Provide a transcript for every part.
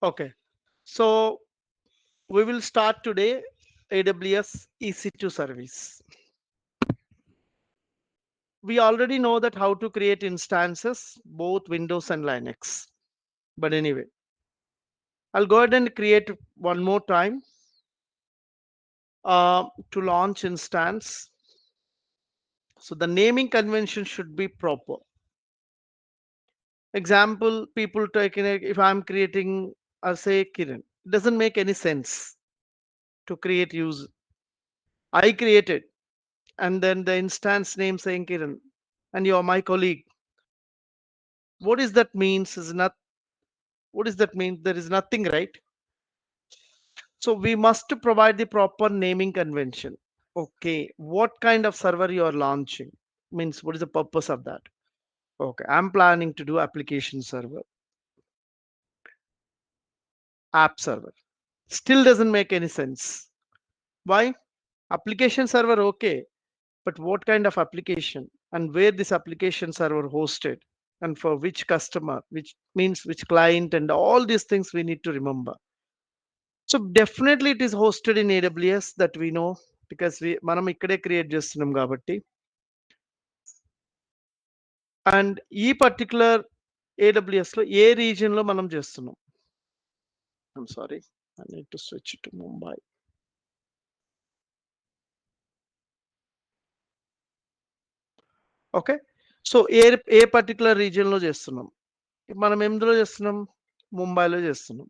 Okay, so we will start today AWS EC2 service. We already know that how to create instances, both Windows and Linux. But anyway, I'll go ahead and create one more time to launch instance. So the naming convention should be proper. Example, people taking if I'm creating, I'll say Kiran. It doesn't make any sense to create use. I created, and then the instance name saying Kiran, and you're my colleague. What is that means is not. What does that mean? There is nothing, right? So we must provide the proper naming convention. Okay, what kind of server you are launching? Means what is the purpose of that? Okay, I'm planning to do application server, app server. Still doesn't make any sense. Why? Application server, okay, but what kind of application and where this application server hosted and for which customer, which means which client, and all these things we need to remember. So definitely it is hosted in AWS, that we know, because we మనం ఇక్కడే create చేస్తున్నాం కాబట్టి. And ఈ particular AWS లో ఏ region లో మనం చేస్తున్నాం? I'm sorry, I need to switch to Mumbai. Okay, so A particular region లో చేస్తున్నాం? మనం ఎందులో చేస్తున్నాం? ముంబైలో చేస్తున్నాం.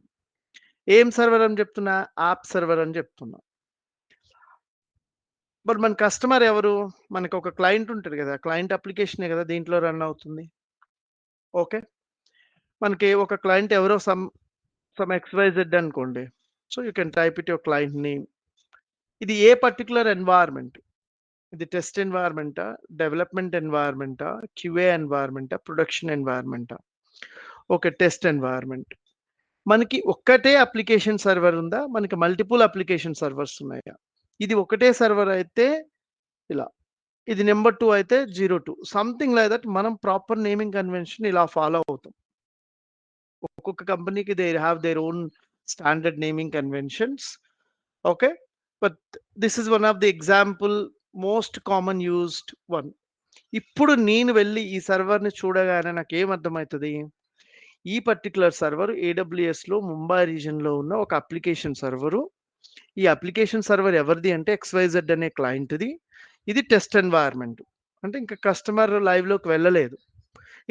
ఏం సర్వర్ అని చెప్తున్నా? యాప్ సర్వర్ అని చెప్తున్నా. బట్ మన కస్టమర్ ఎవరు? మనకు ఒక క్లయింట్ ఉంటుంది కదా, క్లయింట్ అప్లికేషనే కదా దీంట్లో రన్ అవుతుంది. ఓకే, మనకి ఒక క్లయింట్ ఎవరో సమ్ XYZ అనుకోండి. So you can type it your client name. ఇది ఏ పర్టికులర్ ఎన్వైర్న్మెంట్? ఇది టెస్ట్ ఎన్వైర్న్మెంటా, డెవలప్మెంట్ ఎన్వైర్న్మెంటా, QA ఎన్వైర్న్మెంటా, ప్రొడక్షన్ ఎన్వైర్న్మెంటా? Okay, test environment. మనకి ఒక్కటే అప్లికేషన్ సర్వర్ ఉందా? మనకి మల్టిపుల్ అప్లికేషన్ సర్వర్స్ ఉన్నాయా? ఇది ఒకటే సర్వర్ అయితే ఇలా, ఇది నెంబర్ 2 అయితే 02, సంథింగ్ లైక్ దట్. మనం ప్రాపర్ నేమింగ్ కన్వెన్షన్ ఇలా ఫాలో అవుతాం. ఒక్కొక్క కంపెనీకి they have their own standard naming conventions. Okay, but this is one of the example, most common used one. ఇప్పుడు నేను వెళ్ళి ఈ సర్వర్ని చూడగానే నాకు ఏమర్థమవుతుంది? ఈ పర్టికులర్ సర్వర్ AWS లో ముంబై రీజన్ లో ఉన్న ఒక అప్లికేషన్ సర్వరు. ఈ అప్లికేషన్ సర్వర్ ఎవరిది అంటే XYZ అనే క్లయింట్ది. ఇది టెస్ట్ ఎన్వైర్న్మెంట్. అంటే ఇంకా కస్టమర్ లైవ్ లోకి వెళ్ళలేదు.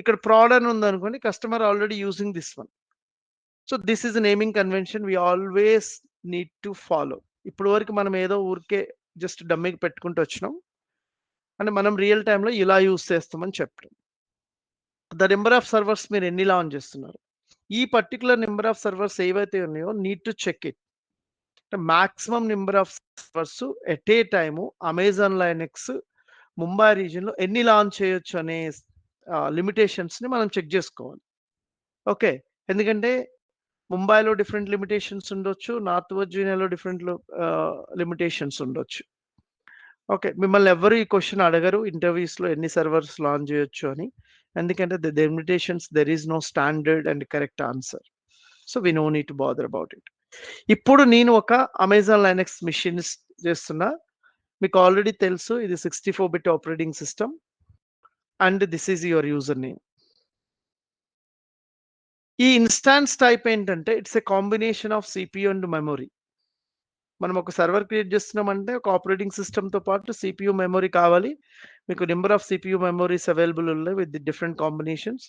ఇక్కడ ప్రాడ్ అని ఉంది అనుకోండి, customer already using this one. So this is naming convention we always need to follow. ఇప్పుడు వరకు మనం ఏదో ఊరికే జస్ట్ డమ్మీకి పెట్టుకుంటూ వచ్చినాం, అంటే మనం రియల్ టైంలో ఇలా యూజ్ చేస్తామని చెప్పడం. ద నెంబర్ ఆఫ్ సర్వర్స్ మీరు ఎన్ని లాంచ్ చేస్తున్నారు? ఈ పర్టికులర్ నెంబర్ ఆఫ్ సర్వర్స్ ఏవైతే ఉన్నాయో need to check it. Maximum number of servers at a time Amazon Linux Mumbai రీజియన్లో ఎన్ని లాంచ్ చేయొచ్చు అనే లిమిటేషన్స్ని మనం చెక్ చేసుకోవాలి. ఓకే, ఎందుకంటే ముంబైలో డిఫరెంట్ లిమిటేషన్స్ ఉండొచ్చు, నార్త్ వర్జీనియాలో డిఫరెంట్ లిమిటేషన్స్ ఉండొచ్చు. ఓకే, మిమ్మల్ని ఎవరు ఈ క్వశ్చన్ అడగరు ఇంటర్వ్యూస్లో ఎన్ని సర్వర్స్ లాంచ్ చేయొచ్చు అని, ఎందుకంటే the limitations, there is no standard and correct answer. So we no need to bother about it. ఇప్పుడు నేను ఒక అమెజాన్ లైనక్స్ మిషన్ చేస్తున్నా. మీకు ఆల్రెడీ తెలుసు, ఇది 64-bit operating system and this is your user name. ఈ ఇన్స్టాన్స్ టైప్ ఏంటంటే it's a combination of CPU and memory. మనం ఒక సర్వర్ క్రియేట్ చేస్తున్నామంటే ఒక ఆపరేటింగ్ సిస్టమ్తో పాటు CPU మెమొరీ కావాలి. మీకు number of CPU memories available ఉన్నాయి విత్ డిఫరెంట్ కాంబినేషన్స్.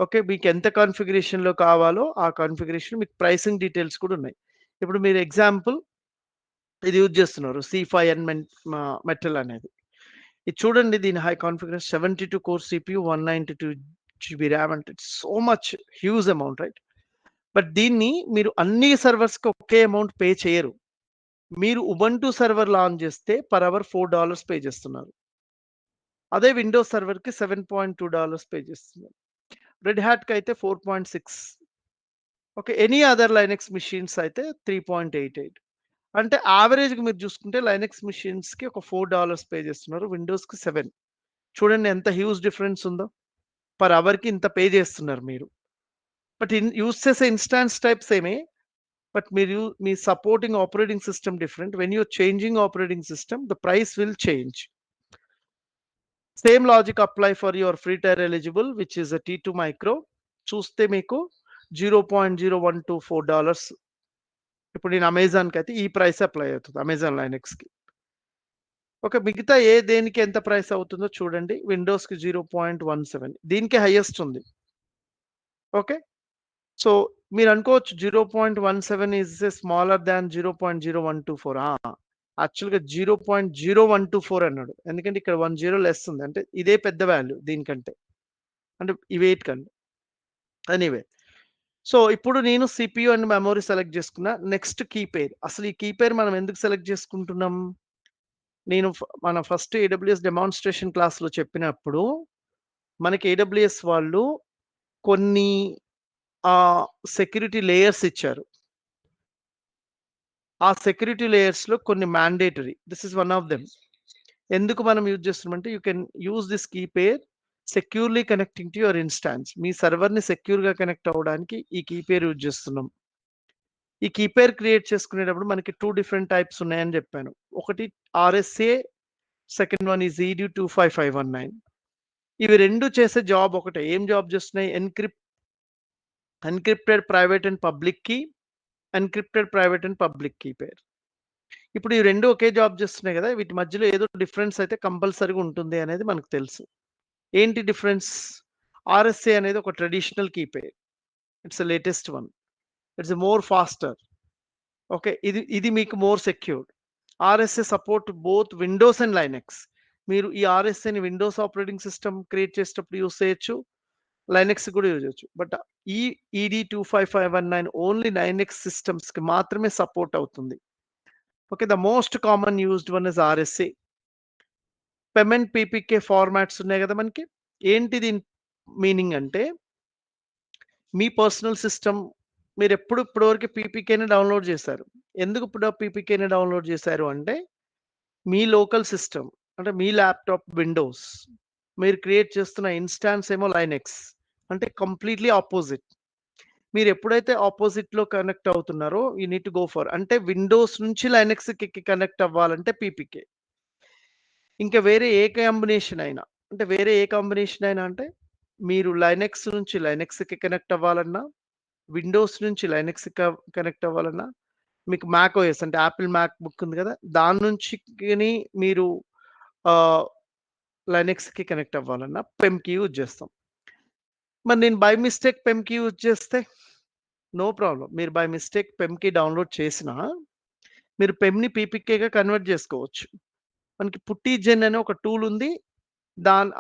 ఓకే, మీకు ఎంత కాన్ఫిగరేషన్లో కావాలో ఆ కాన్ఫిగరేషన్, మీకు ప్రైసింగ్ డీటెయిల్స్ కూడా ఉన్నాయి. ఇప్పుడు మీరు ఎగ్జాంపుల్ ఇది యూజ్ చేస్తున్నారు C5N మెటల్ అనేది. ఇది చూడండి, దీని high configuration 72 core CPU, 192 GB RAM, అంటే so much huge amount, right? But దీన్ని మీరు అన్ని సర్వర్స్కి ఒకే అమౌంట్ పే చేయరు. మీరు ఉబంటు సర్వర్ లాంచ్ చేస్తే పర్ అవర్ $4 పే చేస్తున్నారు. అదే విండోస్ సర్వర్కి $7.2 పే చేస్తున్నారు. రెడ్ హ్యాట్కి అయితే 4.6. Okay, any other Linux machines అయితే 3.88. అంటే యావరేజ్గా మీరు చూసుకుంటే లైనెక్స్ మిషన్స్కి ఒక $4 పే చేస్తున్నారు, విండోస్కి 7. చూడండి ఎంత హ్యూజ్ డిఫరెన్స్ ఉందో. పర్ అవర్కి ఇంత పే చేస్తున్నారు మీరు. బట్ యూజ్ చేసే ఇన్స్టాన్స్ టైప్ సేమే. బట్ మీ supporting operating system different. When you're changing operating system the price will change. Same logic apply for your free tier eligible which is a T2 micro. చూస్తే మీకు $0.0124. ఇప్పుడు నేను అమెజాన్కి అయితే ఈ ప్రైస్ అప్లై అవుతుంది, అమెజాన్ లైనెక్స్కి. ఓకే, మిగతా దేనికి ఎంత ప్రైస్ అవుతుందో చూడండి. విండోస్కి 0.17, దీనికి హైయెస్ట్ ఉంది. ఓకే, సో మీరు అనుకోవచ్చు 0.17 ఈజ్ స్మాలర్ దాన్ 0.0124. యాక్చువల్గా 0.0124 అన్నాడు, ఎందుకంటే ఇక్కడ 10 లెస్ ఉంది, అంటే ఇదే పెద్ద వాల్యూ దీనికంటే, అంటే ఈ వెయిట్ కంటే. ఎనీవే, సో ఇప్పుడు నేను CPU అండ్ మెమొరీ సెలెక్ట్ చేసుకున్నా. Next key pair. అసలు ఈ కీ పేర్ మనం ఎందుకు సెలెక్ట్ చేసుకుంటున్నాం? నేను మన ఫస్ట్ AWS డెమాన్స్ట్రేషన్ క్లాస్లో చెప్పినప్పుడు మనకి AWS వాళ్ళు కొన్ని సెక్యూరిటీ లేయర్స్ ఇచ్చారు. ఆ సెక్యూరిటీ లేయర్స్లో కొన్ని mandatory. This is one of them. ఎందుకు మనం యూజ్ చేస్తున్నామంటే you can use this key pair securely connecting to your instance. మీ సర్వర్ని సెక్యూర్గా కనెక్ట్ అవ్వడానికి ఈ కీ పేర్ యూజ్ చేస్తున్నాం. ఈ కీ పేర్ క్రియేట్ చేసుకునేటప్పుడు మనకి 2 డిఫరెంట్ టైప్స్ ఉన్నాయని చెప్పాను. ఒకటి RSA, second one is ED25519. ఇవి రెండు చేసే జాబ్ ఒకటే. ఏం జాబ్ చేస్తున్నాయి? Encrypted private and public key, encrypted private and public key pair. ఇప్పుడు ఈ రెండు ఒకే జాబ్ చేస్తున్నాయి కదా, వీటి మధ్యలో ఏదో డిఫరెన్స్ అయితే కంపల్సరీగా ఉంటుంది అనేది మనకు తెలుసు. ఏంటి డిఫరెన్స్? RSA అనేది ఒక traditional key pair. It's latest one. It's more faster. Okay, ఇది మీకు more secured. RSA support both Windows and Linux. మీరు ఈ RSAని విండోస్ ఆపరేటింగ్ సిస్టమ్ క్రియేట్ చేసేటప్పుడు యూస్ చేయొచ్చు, లైనెక్స్ కూడా యూజ్ చేయొచ్చు. బట్ ఈ ED25519 ఓన్లీ లైనెక్స్ సిస్టమ్స్కి మాత్రమే సపోర్ట్ అవుతుంది. Okay, the most common used one is RSA. PEM and PPK formats ఉన్నాయి కదా మనకి. ఏంటి దీని మీనింగ్ అంటే, మీ పర్సనల్ సిస్టమ్ మీరు ఇప్పటివరకు పీపీకేని డౌన్లోడ్ చేశారు. ఎందుకు ఇప్పుడు పీపీకేని డౌన్లోడ్ చేశారు అంటే, మీ లోకల్ సిస్టమ్ అంటే మీ ల్యాప్టాప్ విండోస్, మీరు క్రియేట్ చేస్తున్న ఇన్స్టాన్స్ ఏమో లైనెక్స్. అంటే కంప్లీట్లీ ఆపోజిట్. మీరు ఎప్పుడైతే ఆపోజిట్లో కనెక్ట్ అవుతున్నారో you need to go for, అంటే విండోస్ నుంచి లైనెక్స్కి కనెక్ట్ అవ్వాలంటే పీపీకే. ఇంకా వేరే ఏ కాంబినేషన్ అయినా, అంటే మీరు లైనెక్స్ నుంచి లైనెక్స్కి కనెక్ట్ అవ్వాలన్నా, విండోస్ నుంచి లైనెక్స్ కనెక్ట్ అవ్వాలన్నా, మీకు మ్యాక్ ఓఎస్ అంటే యాపిల్ మ్యాక్ బుక్ ఉంది కదా, దాని నుంచి మీరు లైనెక్స్కి కనెక్ట్ అవ్వాలన్నా పెమ్కి యూజ్ చేస్తాం. మరి నేను బై మిస్టేక్ పెమ్కి యూజ్ చేస్తే నో ప్రాబ్లం. మీరు బై మిస్టేక్ పెమ్కి డౌన్లోడ్ చేసినా మీరు పెమ్ని పీపీకేగా కన్వర్ట్ చేసుకోవచ్చు. మనకి పుట్టిజెన్ అనే ఒక టూల్ ఉంది.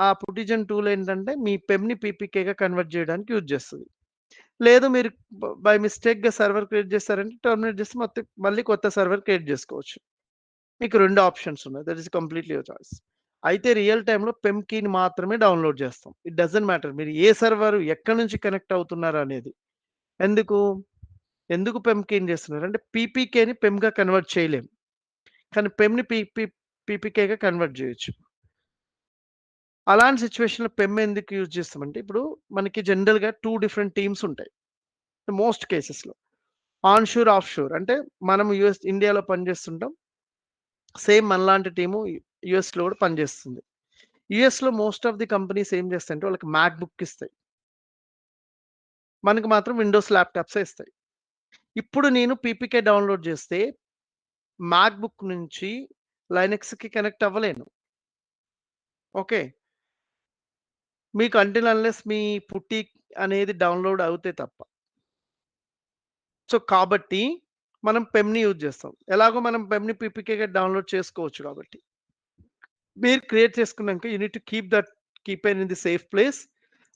ఆ పుట్టిజెన్ టూల్ ఏంటంటే మీ పెమ్ని పీపీకేగా కన్వర్ట్ చేయడానికి యూజ్ చేస్తుంది. లేదు మీరు బై మిస్టేక్గా సర్వర్ క్రియేట్ చేస్తారంటే టర్మినేట్ చేసి మొత్తం మళ్ళీ కొత్త సర్వర్ క్రియేట్ చేసుకోవచ్చు. మీకు 2 ఆప్షన్స్ ఉన్నాయి. That is completely your choice. అయితే రియల్ టైంలో పెమ్ కీని మాత్రమే డౌన్లోడ్ చేస్తాం. ఇట్ డజంట్ మ్యాటర్ మీరు ఏ సర్వర్ ఎక్కడి నుంచి కనెక్ట్ అవుతున్నారు అనేది. ఎందుకు పెమ్ కీని చేస్తున్నారు అంటే, పీపీకేని పెమ్గా కన్వర్ట్ చేయలేం, కానీ పెమ్ని పీపీకేగా కన్వర్ట్ చేయొచ్చు. అలాంటి సిచ్యువేషన్లో పెమ్ ఎందుకు యూజ్ చేస్తామంటే, ఇప్పుడు మనకి జనరల్గా 2 డిఫరెంట్ టీమ్స్ ఉంటాయి మోస్ట్ కేసెస్లో. Onshore, offshore. అంటే మనం ఇండియాలో పనిచేస్తుంటాం. సేమ్ మనలాంటి టీము యూఎస్‌లో కూడా పనిచేస్తుంది. యూఎస్‌లో మోస్ట్ ఆఫ్ ది కంపెనీస్ ఏం చేస్తాయంటే వాళ్ళకి మ్యాక్ బుక్ ఇస్తాయి. మనకి మాత్రం విండోస్ ల్యాప్‌టాప్సే ఇస్తాయి. ఇప్పుడు నేను పీపీకే డౌన్లోడ్ చేస్తే మ్యాక్ బుక్ నుంచి లైనెక్స్‌కి కనెక్ట్ అవ్వలేను. ఓకే, మీకు అంటిల్ అన్లెస్ మీ పుట్టి అనేది డౌన్లోడ్ అవుతే తప్ప. సో కాబట్టి మనం పెమ్ని యూజ్ చేస్తాం. ఎలాగో మనం పెమ్ని పీపీకేగా డౌన్లోడ్ చేసుకోవచ్చు కాబట్టి. మీరు క్రియేట్ చేసుకున్నాక you need to keep that key pair in the safe place.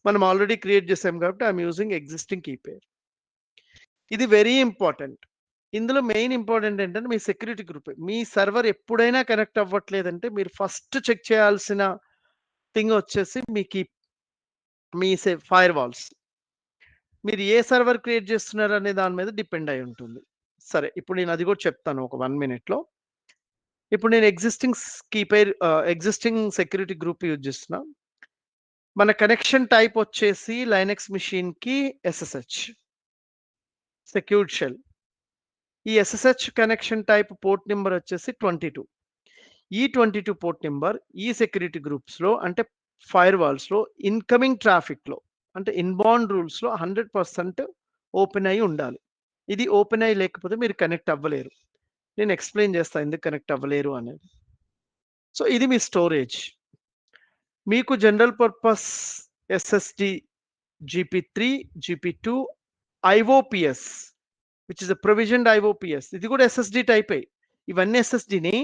మనం ఆల్రెడీ క్రియేట్ చేసాం కాబట్టి I'm using existing key pair. ఇది వెరీ ఇంపార్టెంట్. ఇందులో మెయిన్ ఇంపార్టెంట్ ఏంటంటే మీ సెక్యూరిటీ గ్రూప్. మీ సర్వర్ ఎప్పుడైనా కనెక్ట్ అవ్వట్లేదంటే మీరు ఫస్ట్ చెక్ చేయాల్సిన థింగ్ వచ్చేసి మీ ఫైర్ వాల్స్. మీరు ఏ సర్వర్ క్రియేట్ చేస్తున్నారు అనే దాని మీద డిపెండ్ అయి ఉంటుంది. సరే, ఇప్పుడు నేను అది కూడా చెప్తాను ఒక 1 మినిట్‌లో. ఇప్పుడు నేను ఎగ్జిస్టింగ్ సెక్యూరిటీ గ్రూప్ యూజ్ చేస్తున్నా. మన కనెక్షన్ టైప్ వచ్చేసి లైనక్స్ మిషన్ కి SSH సెక్యూర్డ్ షెల్. ఈ SSH connection type port number వచ్చేసి 22. ఈ 22 పోర్ట్ నెంబర్ ఈ సెక్యూరిటీ గ్రూప్స్ లో అంటే ఫైర్ వాల్స్ లో ఇన్కమింగ్ ట్రాఫిక్ లో అంటే ఇన్బౌండ్ రూల్స్ లో 100% ఓపెన్ అయి ఉండాలి. ఇది ఓపెన్ అయి లేకపోతే మీరు కనెక్ట్ అవ్వలేరు. నేను ఎక్స్ప్లెయిన్ చేస్తాను ఎందుకు కనెక్ట్ అవ్వలేరు అనేది. సో ఇది మీ స్టోరేజ్. మీకు general purpose SSD GP3, GP2, IOPS which is provisioned IOPS. ఇది కూడా SSD టైపే. ఇవన్నీ SSDని.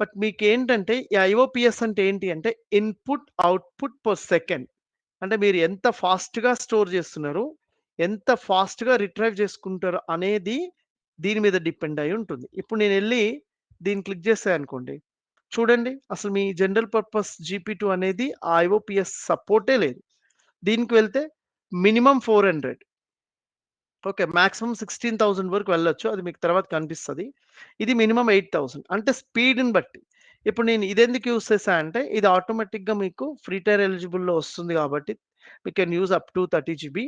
బట్ మీకు ఏంటంటే ఈ IOPS అంటే ఏంటి అంటే ఇన్పుట్ అవుట్పుట్ పర్ సెకండ్. అంటే మీరు ఎంత ఫాస్ట్గా స్టోర్ చేస్తున్నారు, ఎంత ఫాస్ట్గా రిట్రైవ్ చేసుకుంటారు అనేది దీని మీద డిపెండ్ అయి ఉంటుంది. ఇప్పుడు నేను వెళ్ళి దీన్ని క్లిక్ చేసాను అనుకోండి, చూడండి అసలు మీ జనరల్ పర్పస్ GP2 అనేది IOPS సపోర్టే లేదు. దీనికి వెళ్తే మినిమం 400, ఓకే, మాక్సిమం 16,000 వరకు వెళ్ళొచ్చు. అది మీకు తర్వాత కనిపిస్తుంది. ఇది మినిమం 8,000 అంటే స్పీడ్ని బట్టి. ఇప్పుడు నేను ఇది ఎందుకు యూస్ చేశా అంటే ఇది ఆటోమేటిక్గా మీకు ఫ్రీ టైర్ ఎలిజిబుల్లో వస్తుంది కాబట్టి we can use up to 30 GB.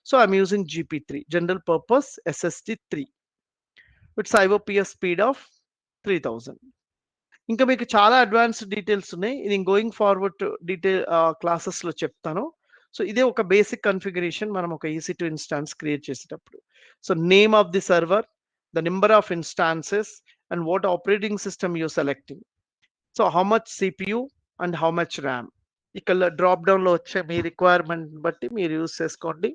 So I'm using GP3 general purpose SSD 3 with IOPS speed of 3000. ఇంకా మీకు చాలా అడ్వాన్స్డ్ డీటెయిల్స్ ఉన్నాయి. ఇది గోయింగ్ ఫార్వర్డ్ డీటెయిల్ క్లాసెస్లో చెప్తాను. సో ఇదే ఒక బేసిక్ కన్ఫిగరేషన్ మనం ఒక EC2 ఇన్స్టాన్స్ క్రియేట్ చేసేటప్పుడు. So name of the server, the number of instances and what operating system you selecting. So how much CPU and how much RAM. ఇక్కడ drop డౌన్లో వచ్చే మీ రిక్వైర్మెంట్ బట్టి మీరు యూస్ చేసుకోండి.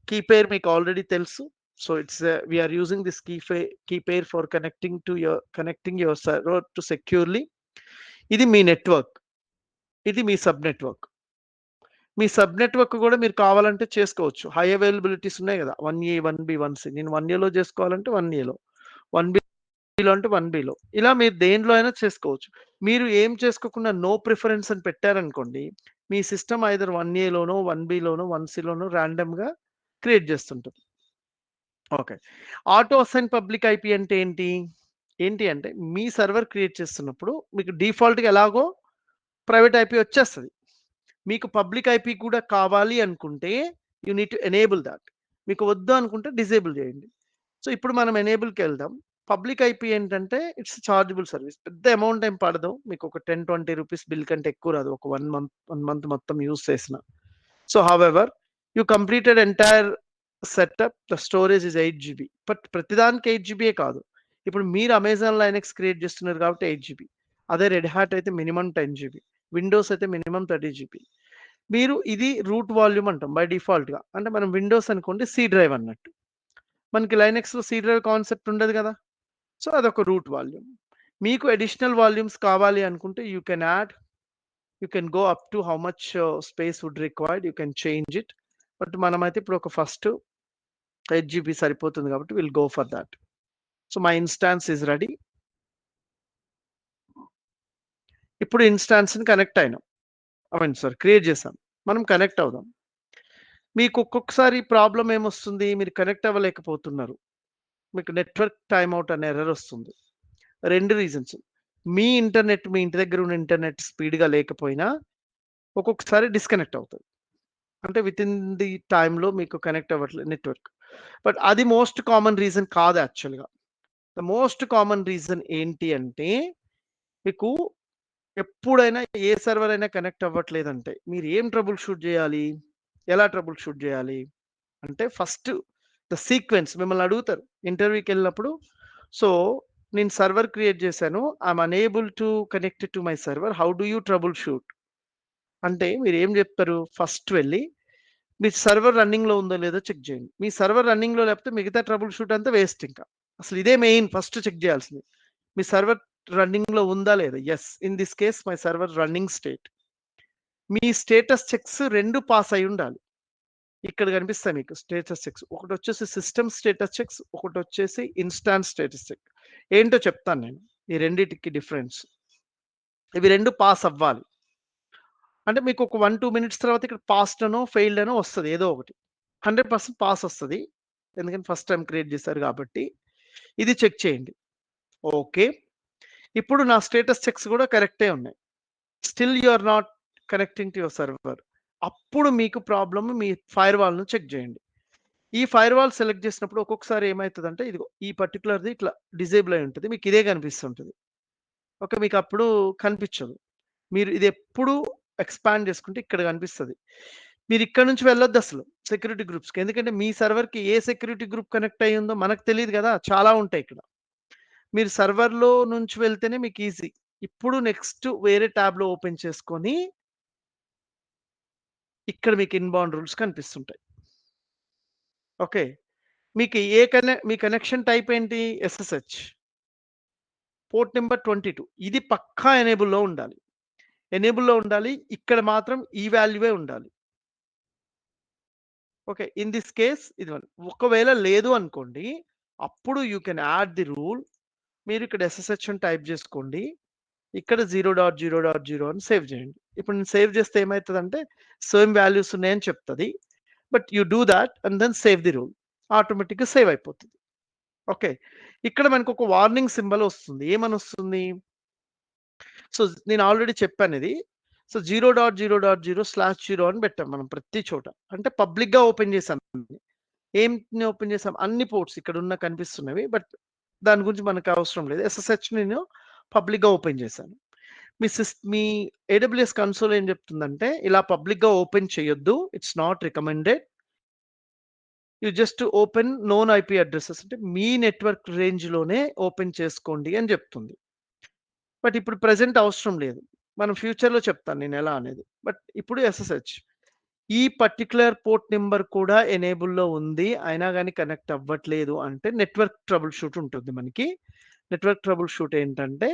Key పేర్ మీకు ఆల్రెడీ తెలుసు. So it's we are using this key pair for connecting your server to securely. ఇది మీ network, ఇది మీ సబ్ నెట్వర్క్. మీ సబ్ నెట్వర్క్ కూడా మీరు కావాలంటే చేసుకోవచ్చు. హై అవైలబిలిటీస్ ఉన్నాయి కదా, 1A 1B 1C. నేను 1Aలో చేసుకోవాలంటే 1Aలో, 1Bలో అంటే 1Bలో, ఇలా మీరు దేంట్లో అయినా చేసుకోవచ్చు. మీరు ఏం చేసుకోకుండా నో ప్రిఫరెన్స్ అని పెట్టారనుకోండి, మీ సిస్టమ్ ఐదర్ 1Aలోనో 1Bలోనో 1Cలోనో ర్యాండమ్గా క్రియేట్ చేస్తుంటుంది. Okay, auto assign public IP అంటే ఏంటి అంటే మీ సర్వర్ క్రియేట్ చేస్తున్నప్పుడు మీకు డిఫాల్ట్గా ఎలాగో ప్రైవేట్ IP వచ్చేస్తుంది. మీకు పబ్లిక్ IP కూడా కావాలి అనుకుంటే you need to enable that. మీకు వద్దు అనుకుంటే డిజేబుల్ చేయండి. సో ఇప్పుడు మనం ఎనేబుల్కి వెళ్దాం. పబ్లిక్ IP ఏంటంటే ఇట్స్ చార్జబుల్ సర్వీస్. పెద్ద అమౌంట్ ఏం పడదు, మీకు ఒక 10-20 రూపీస్ బిల్ కంటే ఎక్కువ రాదు ఒక 1 మంత్ మొత్తం యూస్ చేసిన. So however you completed entire setup, the storage is 8 GB. But ప్రతిదానికి 8 GB కాదు. ఇప్పుడు మీరు అమెజాన్ లైనక్స్ క్రియేట్ చేస్తున్నారు కాబట్టి 8 GB. అదే రెడ్ హ్యాట్ అయితే మినిమం 10 GB, విండోస్ అయితే మినిమం 30 GB. మీరు ఇది రూట్ వాల్యూమ్ అంటాం బై డిఫాల్ట్గా. అంటే మనం విండోస్ అనుకోండి C డ్రైవ్ అన్నట్టు, మనకి లైనక్స్లో C డ్రైవ్ కాన్సెప్ట్ ఉండదు కదా. సో అదొక రూట్ వాల్యూమ్. మీకు అడిషనల్ వాల్యూమ్స్ కావాలి అనుకుంటే you can go up to how much space would required, you can change it. But మనమైతే ఇప్పుడు ఒక ఫస్ట్ 8 GB సరిపోతుంది కాబట్టి will go for that. So my instance is ready. ఇప్పుడు ఇన్స్టాన్స్ని కనెక్ట్ అయినాం, క్రియేట్ చేసాం. మనం కనెక్ట్ అవుదాం. మీకు ఒక్కొక్కసారి ప్రాబ్లం ఏమొస్తుంది, మీరు కనెక్ట్ అవ్వలేకపోతున్నారు, మీకు నెట్వర్క్ టైమ్ అవుట్ అనే ఎర్రర్ వస్తుంది. 2 రీజన్స్. మీ ఇంటి దగ్గర ఉన్న ఇంటర్నెట్ స్పీడ్గా లేకపోయినా ఒక్కొక్కసారి డిస్కనెక్ట్ అవుతుంది. అంటే విత్ ఇన్ ది టైంలో మీకు కనెక్ట్ అవ్వట్లేదు నెట్వర్క్. బట్ అది మోస్ట్ కామన్ రీజన్ కాదు యాక్చువల్గా. ద మోస్ట్ కామన్ రీజన్ ఏంటి అంటే మీకు ఎప్పుడైనా ఏ సర్వర్ అయినా కనెక్ట్ అవ్వట్లేదంటే మీరు ఏం ట్రబుల్ షూట్ చేయాలి, ఎలా ట్రబుల్ షూట్ చేయాలి అంటే ఫస్ట్ ద సీక్వెన్స్ మిమ్మల్ని అడుగుతారు ఇంటర్వ్యూకి వెళ్ళినప్పుడు. సో నేను సర్వర్ క్రియేట్ చేశాను, I'm unable to connect to my server, how do you trouble shoot అంటే మీరు ఏం చెప్తారు, ఫస్ట్ వెళ్ళి మీ సర్వర్ రన్నింగ్లో ఉందో లేదో చెక్ చేయండి. మీ సర్వర్ రన్నింగ్లో లేకపోతే మిగతా ట్రబుల్ షూట్ అంతా వేస్ట్. ఇంకా అసలు ఇదే మెయిన్ ఫస్ట్ చెక్ చేయాల్సింది, మీ సర్వర్ రన్నింగ్లో ఉందా లేదా. Yes, in this case my server running state. మీ స్టేటస్ చెక్స్ 2 పాస్ అయి ఉండాలి. ఇక్కడ కనిపిస్తాయి మీకు స్టేటస్ చెక్స్. ఒకటి వచ్చేసి సిస్టమ్ స్టేటస్ చెక్స్, ఒకటి వచ్చేసి ఇన్స్టాన్స్ స్టేటస్ చెక్. ఏంటో చెప్తాను నేను ఈ రెండింటికి డిఫరెన్స్. ఇవి 2 పాస్ అవ్వాలి. అంటే మీకు ఒక 1-2 మినిట్స్ తర్వాత ఇక్కడ పాస్డ్ అనో ఫెయిల్డ్ అనో వస్తుంది, ఏదో ఒకటి. 100% పాస్ వస్తుంది, ఎందుకంటే ఫస్ట్ టైం క్రియేట్ చేశారు కాబట్టి. ఇది చెక్ చేయండి. ఓకే, ఇప్పుడు నా స్టేటస్ చెక్స్ కూడా కరెక్టే ఉన్నాయి. Still you are not connecting to your server. అప్పుడు మీకు ప్రాబ్లమ్ మీ ఫైర్‌వాల్‌ను చెక్ జేయండి. ఈ ఫైర్‌వాల్ సెలెక్ట్ జేసినప్పుడు ఒక్కొక్కసారి ఏమైతదంటే ఇదిగో ఈ పర్టిక్యులర్‌ది ఇట్లా డిజేబుల్ అయి ఉంటది. మీకు ఇదే కనిపిస్తుంటది. ఓకే. మీకప్పుడు కనిపిచ్చదు. మీరు ఇదెప్పుడు ఎక్స్‌పాండ్ చేసుకుంటే ఇక్కడ కనిపిస్తది. మీరిక్కడి నుంచి వెళ్ళొద్దసలు సెక్యూరిటీ గ్రూప్స్‌కి. ఎందుకంటే మీ సర్వర్‌కి ఏ సెక్యూరిటీ గ్రూప్ కనెక్ట్ అయ్యుందో మనకు తెలీదు గదా! చాలా ఉంటాయి ఇక్కడ. మీరు సర్వర్‌లో నుంచి వెళ్తేనే మీకు ఈజీ. ఇప్పుడు నెక్స్ట్ వేరే ట్యాబ్‌లో ఓపెన్ చేసుకొని ఇక్కడ మీకు ఇన్‌బౌండ్ రూల్స్ కనిపిస్తుంటాయి. ఓకే. మీకు మీ కనెక్షన్ టైప్ ఏంటి? ఎస్ఎస్‌హెచ్. పోర్ట్ నంబర్ 22 ఇది పక్కా ఎనేబుల్‌లో ఉండాలి. ఎనేబుల్‌లో ఉండాలి. ఇక్కడ మాత్రం ఈ వాల్యూవే ఉండాలి. ఓకే. ఇన్ థిస్ కేస్ ఇది ఒకవేళ లేదు అనుకోండి, అప్పుడు you can add the rule. మీరు ఇక్కడ ఎస్ఎస్‌హెచ్ అని టైప్ జేసుకోండి. ఇక్కడ 0.0.0 అని సేవ్ జేయండి. ఇప్పుడు నేను సేవ్ జేస్తే ఏమైతదంటే, సేమ్ వాల్యూస్ ఉన్నాయని చెప్తది. But you do that and then save the rule. ఆటోమేటిక్‌గా సేవ్ అయిపోతది. ఓకే. ఇక్కడ మనకొక వార్నింగ్ సింబల్ ఒస్తుంది. ఏమనొస్తుంది? సో, నేను ఆల్రెడీ చెప్పానిది. సో, 0.0.0/0 అని పెట్టాం మనం ప్రతి చోట. అంటే పబ్లిక్‌గా ఓపెన్ చేశాం. ఏంటిని ఓపెన్ చేసాం? అన్ని పోర్ట్స్ ఇక్కడున్న కనిపిస్తున్నవి. బట్ దాని గురించి మనకు అవసరం లేదు. ఎస్ఎస్‌హెచ్ నేను పబ్లిక్‌గా ఓపెన్ చేశాను. మీ ఏడబ్ల్యూఎస్ కన్సోల్ ఏం చెప్తుందంటే, ఇలా పబ్లిక్‌గా ఓపెన్ చేయొద్దు. It's not recommended. You just open known IP addresses అంటే మీ నెట్వర్క్ రేంజ్‌లోనే ఓపెన్ చేసుకోండి అని చెప్తుంది. బట్ ఇప్పుడు ప్రెజెంట్ అవసరం లేదు. మనం ఫ్యూచర్‌లో చెప్తాను నేనెలా అనేది. బట్ ఇప్పుడు ఎస్ఎస్‌హెచ్. ఈ పర్టిక్యులర్ పోర్ట్ నంబర్ కూడా ఎనేబుల్‌లో ఉంది. అయినా గాని కనెక్ట్ అవ్వట్లేదు అంటే నెట్వర్క్ ట్రబుల్ షూట్ ఉంటుంది మనకి. నెట్వర్క్ ట్రబుల్ షూట్ ఏంటంటే,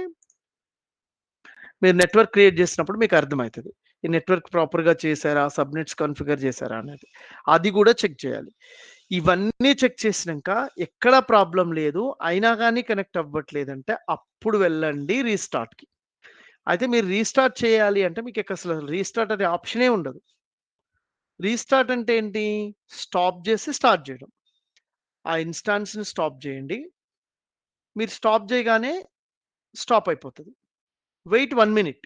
మీరు నెట్వర్క్ క్రియేట్ చేసినప్పుడు మీకు అర్థమైతది. ఈ నెట్వర్క్ ప్రాపర్‌గా చేశారా? సబ్‌నెట్స్ కాన్ఫిగర్ చేశారా? అనేది. అది కూడా చెక్ చేయాలి. ఇవన్నీ చెక్ చేసినంక ఎక్కడ ప్రాబ్లమ్ లేదు. అయినా గాని కనెక్ట్ అవ్వట్లేదంటే అప్పుడు వెళ్ళండి రీస్టార్ట్‌కి. అయితే మీరు రీస్టార్ట్ చేయాలి అంటే మీకికసలు రీస్టార్ట్ అనే ఆప్షనే ఉండదు. రీస్టార్ట్ అంటే ఏంటి? స్టాప్ జేసి స్టార్ట్ జేయడం. ఆ ఇన్‌స్టాన్స్‌ని స్టాప్ జేయండి. మీరు స్టాప్ జేయగానే స్టాప్ అయిపోతది. Wait 1 minute.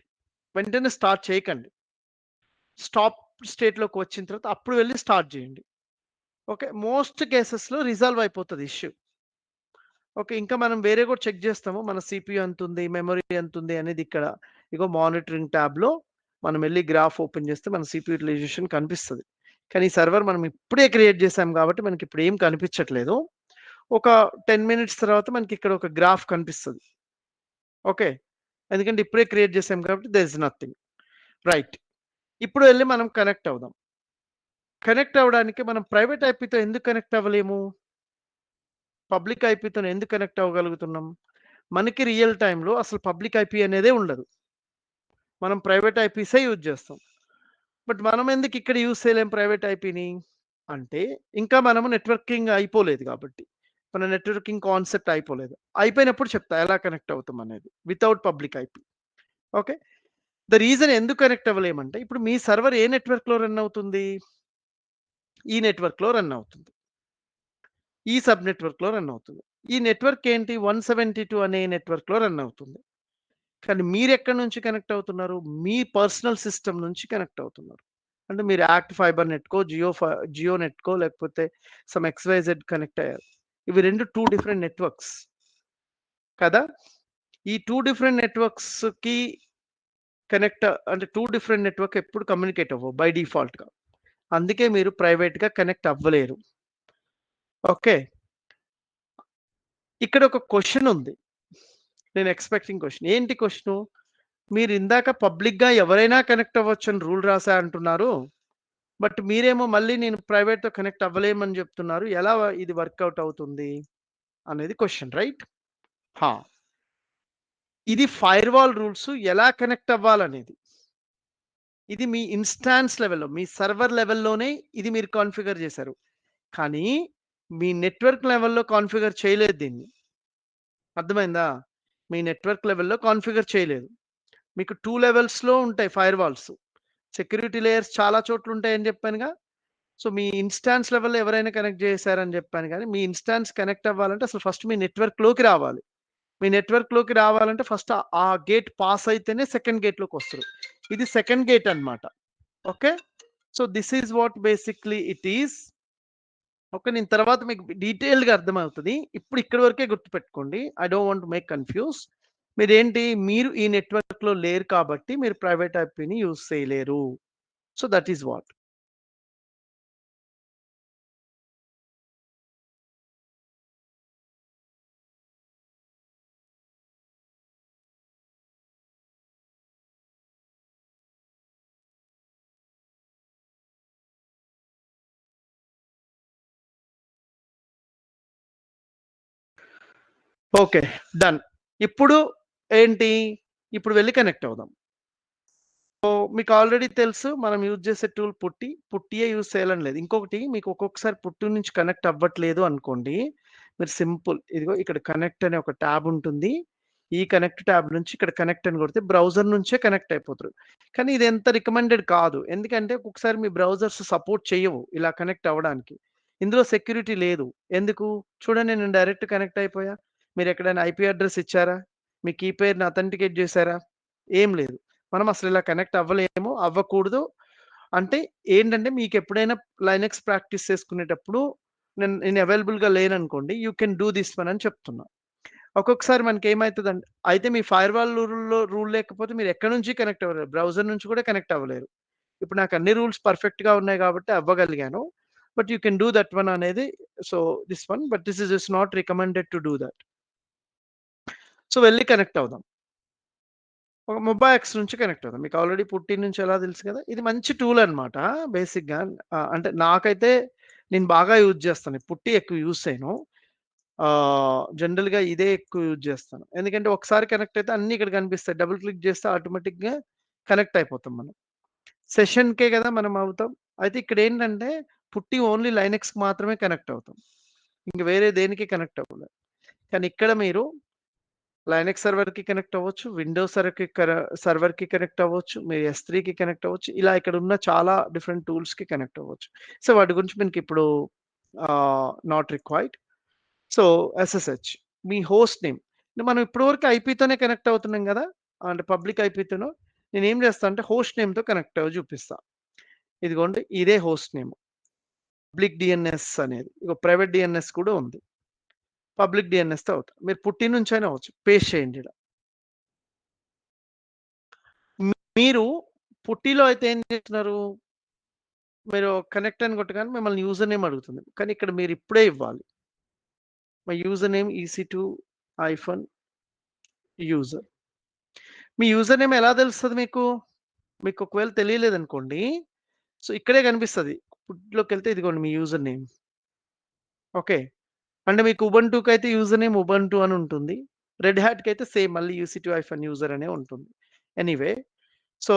వెంటనే స్టార్ట్ చేయకండి. స్టాప్ స్టేట్‌లోకి వచ్చిన తర్వాత అప్పుడు వెళ్లి స్టార్ట్ జేయండి. ఓకే. మోస్ట్ కేసెస్‌లో రిజాల్వ్ అయిపోతది ఇష్యూ. ఓకే. ఇంకా మనం వేరే కూడా చెక్ జేస్తాము. మన సీపీయూ ఎంతుంది? మెమరీ ఎంతుంది? అనేది ఇక్కడ ఇగో మానిటరింగ్ ట్యాబ్‌లో మనం వెళ్లి గ్రాఫ్ ఓపెన్ చేస్తే మన సీపీయూ యుటిలైజేషన్ కనిపిస్తది. కానీ ఈ సర్వర్ మనం ఇప్పుడే క్రియేట్ చేసాం కాబట్టి మనకిప్పుడు ఏం కనిపించట్లేదు. ఒక 10 మినిట్స్ తర్వాత మనకి ఇక్కడ ఒక గ్రాఫ్ కనిపిస్తది. ఓకే. ఎందుకంటే ఇప్పుడే క్రియేట్ చేసాం కాబట్టి దేర్ ఇస్ నథింగ్. రైట్. ఇప్పుడు వెళ్లి మనం కనెక్ట్ అవుదాం. కనెక్ట్ అవ్వడానికి మనం ప్రైవేట్ ఐపీతో ఎందుకు కనెక్ట్ అవ్వలేము? పబ్లిక్ ఐపీతోని ఎందుకు కనెక్ట్ అవ్వగలుగుతున్నాం? మనకి రియల్ టైమ్‌లో అసలు పబ్లిక్ ఐపీ అనేదే ఉండదు. మనం ప్రైవేట్ ఐపీసే యూజ్ చేస్తాం. బట్ మనం ఎందుకు ఇక్కడ యూజ్ చేయలేం ప్రైవేట్ ఐపీని? అంటే ఇంకా మనము నెట్వర్కింగ్ అయిపోలేదు కాబట్టి. మన నెట్వర్కింగ్ కాన్సెప్ట్ అయిపోలేదు. అయిపోయినప్పుడు చెప్తా ఎలా కనెక్ట్ అవుతాం అనేది. Without public IP. Okay. The reason ఎందుకు కనెక్ట్ అవ్వలేమంటే ఇప్పుడు మీ సర్వర్ ఏ నెట్వర్క్‌లో రన్ అవుతుంది? ఈ నెట్వర్క్‌లో రన్ అవుతుంది. ఈ సబ్ నెట్వర్క్‌లో రన్ అవుతుంది. ఈ నెట్వర్క్ ఏంటి 172 అనే నెట్వర్క్‌లో రన్ అవుతుంది. కానీ మీరెక్కడి నుంచి కనెక్ట్ అవుతున్నారు? మీ పర్సనల్ సిస్టమ్ నుంచి కనెక్ట్ అవుతున్నారు. అంటే మీరు యాక్ట్ ఫైబర్ నెట్‌కో, జియో నెట్‌కో లేకపోతే సమ్ ఎక్స్‌వైజెడ్ కనెక్ట్ అయ్యారు. ఇవి 2 డిఫరెంట్ నెట్వర్క్స్ కదా! ఈ 2 డిఫరెంట్ నెట్వర్క్స్‌కి అంటే 2 డిఫరెంట్ నెట్వర్క్ ఎప్పుడు కమ్యూనికేట్ అవ్వవు బై డిఫాల్ట్‌గా. అందుకే మీరు ప్రైవేట్‌గా కనెక్ట్ అవ్వలేరు. ఓకే. ఇక్కడ ఒక క్వెషన్ ఉంది. నేను ఎక్స్‌పెక్టింగ్ క్వెషన్. ఏంటి క్వెషను? మీరిందాక పబ్లిక్‌గా ఎవరైనా కనెక్ట్ అవ్వచ్చని రూల్ రాసా అంటున్నారు. బట్ మీరేమో మళ్ళీ నేను ప్రైవేట్‌తో కనెక్ట్ అవ్వలేమని జెప్తున్నారు. ఎలా ఇది వర్కౌట్ అవుతుంది? అనేది క్వెషన్ రైట్? హా! ఇది ఫైర్‌వాల్ రూల్స్ ఎలా కనెక్ట్ అవ్వాలనేది. ఇది మీ ఇన్‌స్టాన్స్ లెవెల్‌లో, మీ సర్వర్ లెవెల్‌లోనే ఇది మీరు కాన్ఫిగర్ జేశారు. కానీ మీ నెట్వర్క్ లెవెల్‌లో కాన్ఫిగర్ చేయలేదు దీన్ని. అర్థమైందా? మీ నెట్వర్క్ లెవెల్‌లో కాన్ఫిగర్ చేయలేదు. మీకు 2 లెవెల్స్‌లో ఉంటాయి ఫైర్‌వాల్స్. సెక్యూరిటీ లేయర్స్ చాలా చోట్లుంటాయని జెప్పానుగా. సో, మీ ఇన్‌స్టాన్స్ లెవెల్‌లో ఎవరైనా కనెక్ట్ చేశారని జెప్పాను గానీ, మీ ఇన్‌స్టాన్స్ కనెక్ట్ అవ్వాలంటే అసలు ఫస్ట్ మీ నెట్వర్క్‌లోకి రావాలి. మీ నెట్వర్క్‌లోకి రావాలంటే ఫస్ట్ ఆ గేట్ పాస్ అయితేనే సెకండ్ గేట్‌లోకొస్తరు. ఇది సెకండ్ గేట్ అన్నమాట. Okay. So this is what basically it is. Okay, నేను తర్వాత మీకు డీటెయిల్డ్గా అర్థమవుతుంది. ఇప్పుడు ఇక్కడి వరకే గుర్తుపెట్టుకోండి. I don't want make confuse. మీరు ఈ నెట్వర్క్లో లేరు కాబట్టి మీరు ప్రైవేట్ ఐపీని యూజ్ చేయలేరు. So that is what. Okay, done. ఇప్పుడు ఏంటి? ఇప్పుడు వెళ్లి కనెక్ట్ అవుదాం. సో మీకు ఆల్రెడీ తెలుసు మనం యూజ్ చేసే టూల్ పుట్టియే యూజ్ చేయాలని లేదు. ఇంకొకటి, మీకు ఒక్కొక్కసారి పుట్టి నుంచి కనెక్ట్ అవ్వట్లేదు అనుకోండి, మీరు సింపుల్ ఇదిగో ఇక్కడ కనెక్ట్ అనే ఒక ట్యాబ్ ఉంటుంది. ఈ కనెక్ట్ ట్యాబ్ నుంచి ఇక్కడ కనెక్ట్ అని కొడితే బ్రౌజర్ నుంచే కనెక్ట్ అయిపోతారు. కానీ ఇది ఎంత రికమెండెడ్ కాదు. ఎందుకంటే ఒక్కొక్కసారి మీ బ్రౌజర్స్ సపోర్ట్ చేయవు ఇలా కనెక్ట్ అవ్వడానికి. ఇందులో సెక్యూరిటీ లేదు. ఎందుకు? చూడండి, నేను డైరెక్ట్ కనెక్ట్ అయిపోయా. మీరు ఎక్కడైనా ఐపీ అడ్రెస్ ఇచ్చారా? మీ కీ పేరుని అథెంటికేట్ చేశారా? ఏం లేదు. మనం అసలు ఇలా కనెక్ట్ అవ్వలేము, అవ్వకూడదు. అంటే ఏంటంటే మీకు ఎప్పుడైనా లైనక్స్ ప్రాక్టీస్ చేసుకునేటప్పుడు నేను అవైలబుల్‌గా లేననుకోండి, you can do this one అని చెప్తున్నా. ఒక్కొక్కసారి మనకేమైతదంటే అయితే మీ ఫైర్‌వాల్ రూల్ లేకపోతే మీరు ఎక్కడి నుంచి కనెక్ట్ అవ్వలేరు. బ్రౌజర్ నుంచి కూడా కనెక్ట్ అవ్వలేరు. ఇప్పుడు నాకు అన్ని రూల్స్ పర్ఫెక్ట్‌గా ఉన్నాయి కాబట్టి అవ్వగలిగాను. But you can do that one అనేది. So this one, but this is not recommended to do that. So వెళ్లి కనెక్ట్ అవుదాం. ఒక మొబైఎక్స్ నుంచి కనెక్ట్ అవుదాం. మీకు ఆల్రెడీ పుట్టి నుంచి ఎలా తెలుసు కదా! ఇది మంచి టూల్ అన్నమాట బేసిక్‌గా. అంటే నాకైతే నేను బాగా యూజ్ చేస్తాను. పుట్టి ఎక్కువ యూజ్ చేయను. జనరల్‌గా ఇదే ఎక్కువ యూజ్ చేస్తాను. ఎందుకంటే ఒకసారి కనెక్ట్ అయితే అన్నీ ఇక్కడ కనిపిస్తాయి. డబుల్ క్లిక్ చేస్తే ఆటోమేటిక్‌గా కనెక్ట్ అయిపోతాం మనం. సెషన్‌కే కదా మనం అవుతాం. అయితే ఇక్కడేంటంటే పుట్టి ఓన్లీ లైనక్స్‌కి మాత్రమే కనెక్ట్ అవుతాం. ఇంక వేరే దేనికి కనెక్ట్ అవ్వలేం. కానీ ఇక్కడ మీరు లైనక్స్ సర్వర్‌కి కనెక్ట్ అవ్వచ్చు. విండోస్ సర్వర్‌కి కనెక్ట్ అవ్వచ్చు. మీరు S3కి కనెక్ట్ అవ్వచ్చు. ఇలా ఇక్కడ ఉన్న చాలా డిఫరెంట్ టూల్స్‌కి కనెక్ట్ అవ్వచ్చు. సో వాటి గురించి మనకిప్పుడు not required. So SSH me host name. మనం ఇప్పటివరకు ఐపీతోనే కనెక్ట్ అవుతున్నాం గదా! అంటే పబ్లిక్ ఐపీతోను. నేనేం చేస్తా అంటే హోస్ట్ నేమ్‌తో కనెక్ట్ అవ్వి చూపిస్తా. ఇదిగోండి ఇదే హోస్ట్ నేమ్. పబ్లిక్ DNS అనేది. ఇగో ప్రైవేట్ DNS కూడా ఉంది. పబ్లిక్ DNS‌తో అవుతా. మీరు పుట్టి నుంచైనా అవ్వచ్చు. పేస్ట్ చేయండి ఈడ. మీరు పుట్టిలో అయితే ఏం చేస్తున్నారు? మీరు కనెక్ట్ అని కొట్టగానే మిమ్మల్ని యూజర్ నేమ్ అడుగుతుంది. కానీ ఇక్కడ మీరు ఇప్పుడే ఇవ్వాలి. My user name EC2 hyphen user. Me user name ఎలా తెలుస్తది మీకు? మీకు ఒకవేళ తెలియలేదనుకోండి, సో ఇక్కడే కనిపిస్తది. పుట్టిలోకెళ్తే ఇదిగోండి మీ యూజర్ నేమ్. ఓకే. అంటే మీకు ఉబంటుకైతే యూజర్ నేమ్ ఉబంటు అని ఉంటుంది. రెడ్ హ్యాట్‌కైతే సేమ్ మళ్ళీ EC2 హైఫన్ యూజర్ అనే ఉంటుంది. ఎనీవే, సో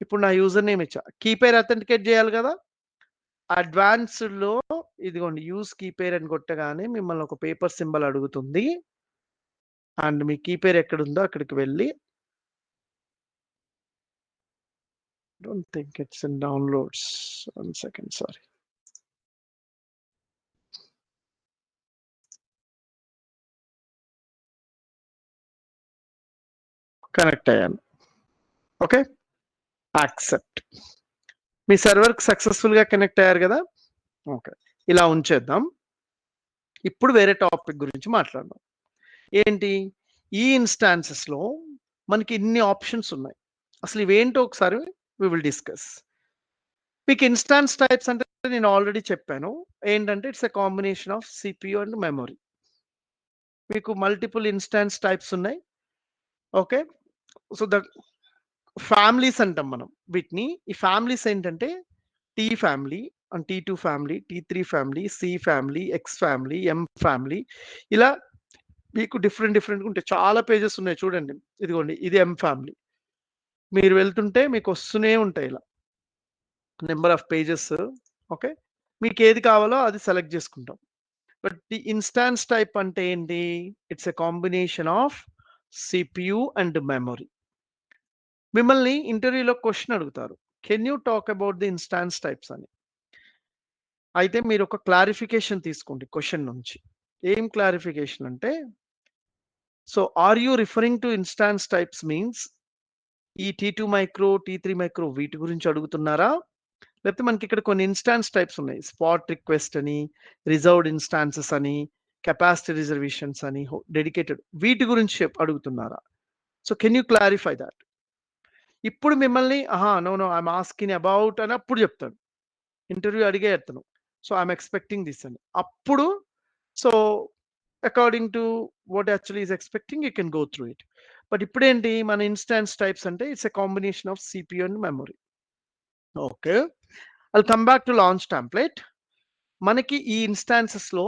ఇప్పుడు నా యూజర్ నేమ్ ఇచ్చా. కీ పేర్ అథెంటికేట్ చేయాలి గదా! అడ్వాన్స్డ్‌లో ఇదిగోండి యూజ్ కీ పేర్ అని కొట్టగానే మిమ్మల్ని ఒక పేపర్ సింబల్ అడుగుతుంది. అండ్ మీ కీ పేర్ ఎక్కడుందో అక్కడికి వెళ్లి don't think it's in downloads. 1 second sorry. Connect అయ్యాను. ఓకే. యాక్సెప్ట్. మీ సర్వర్‌కి సక్సెస్‌ఫుల్‌గా కనెక్ట్ అయ్యారు గదా! ఓకే. ఇలా ఉంచేద్దాం. ఇప్పుడు వేరే టాపిక్ గురించి మాట్లాడదాం. ఏంటి? ఈ ఇన్‌స్టాన్సెస్‌లో మనకి ఇన్ని ఆప్షన్స్ ఉన్నాయి. అసలు ఇవేంటో ఒకసారి వి విల్ డిస్కస్. మీకు ఇన్‌స్టాన్స్ టైప్స్ అంటే నేను ఆల్రెడీ చెప్పాను. ఏంటంటే it's a combination of CPU and memory. మీకు మల్టిపుల్ ఇన్‌స్టాన్స్ టైప్స్ ఉన్నాయి. ఓకే. సో, ఫ్యామిలీస్ అంటాం మనం వీటిని. ఈ ఫ్యామిలీస్ ఏంటంటే T family and T2 family, T3 family, C family, X family, M family, ఇలా మీకు డిఫరెంట్‌గా ఉంటాయి. చాలా పేజెస్ ఉన్నాయి చూడండి. ఇదిగోండి ఇది ఎం ఫ్యామిలీ. మీరు వెళ్తుంటే మీకు వస్తూనే ఉంటాయి ఇలా. Number of pages. ఓకే. మీకేది కావాలో అది సెలెక్ట్ చేసుకుంటాం. బట్ ది ఇన్‌స్టాన్స్ టైప్ అంటే ఏంటి? It's a combination of CPU and memory. మిమ్మల్ని ఇంటర్వ్యూలో క్వెషన్ అడుగుతారు. Can you talk about the instance types అని. అయితే మీరు ఒక క్లారిఫికేషన్ తీసుకోండి క్వెషన్ నుంచి. ఏం క్లారిఫికేషన్ అంటే, so are you referring to instance types means ఈ T2 మైక్రో, T3 మైక్రో వీటి గురించి అడుగుతున్నారా? లేకపోతే మనకి ఇక్కడ కొన్ని ఇన్స్టాన్స్ టైప్స్ ఉన్నాయి. స్పాట్ రిక్వెస్ట్ అని, రిజర్వ్డ్ ఇన్స్టాన్సెస్ అని, కెపాసిటీ రిజర్వేషన్స్ అని, డెడికేటెడ్ వీటి గురించి అడుగుతున్నారా? So can you clarify that? ఇప్పుడు మిమ్మల్ని no no I'm asking about అని అప్పుడు చెప్తాడు. ఇంటర్వ్యూ అడిగే అతను. సో ఐఎమ్ ఎక్స్పెక్టింగ్ దిస్ అని. అప్పుడు so according to what actually is expecting you can go through it. But ఇప్పుడేంటి మన ఇన్స్టాన్స్ టైప్స్ అంటే it's a combination of CPU and memory. Okay. I'll come back to launch template. మనకి ఈ ఇన్స్టాన్సెస్‌లో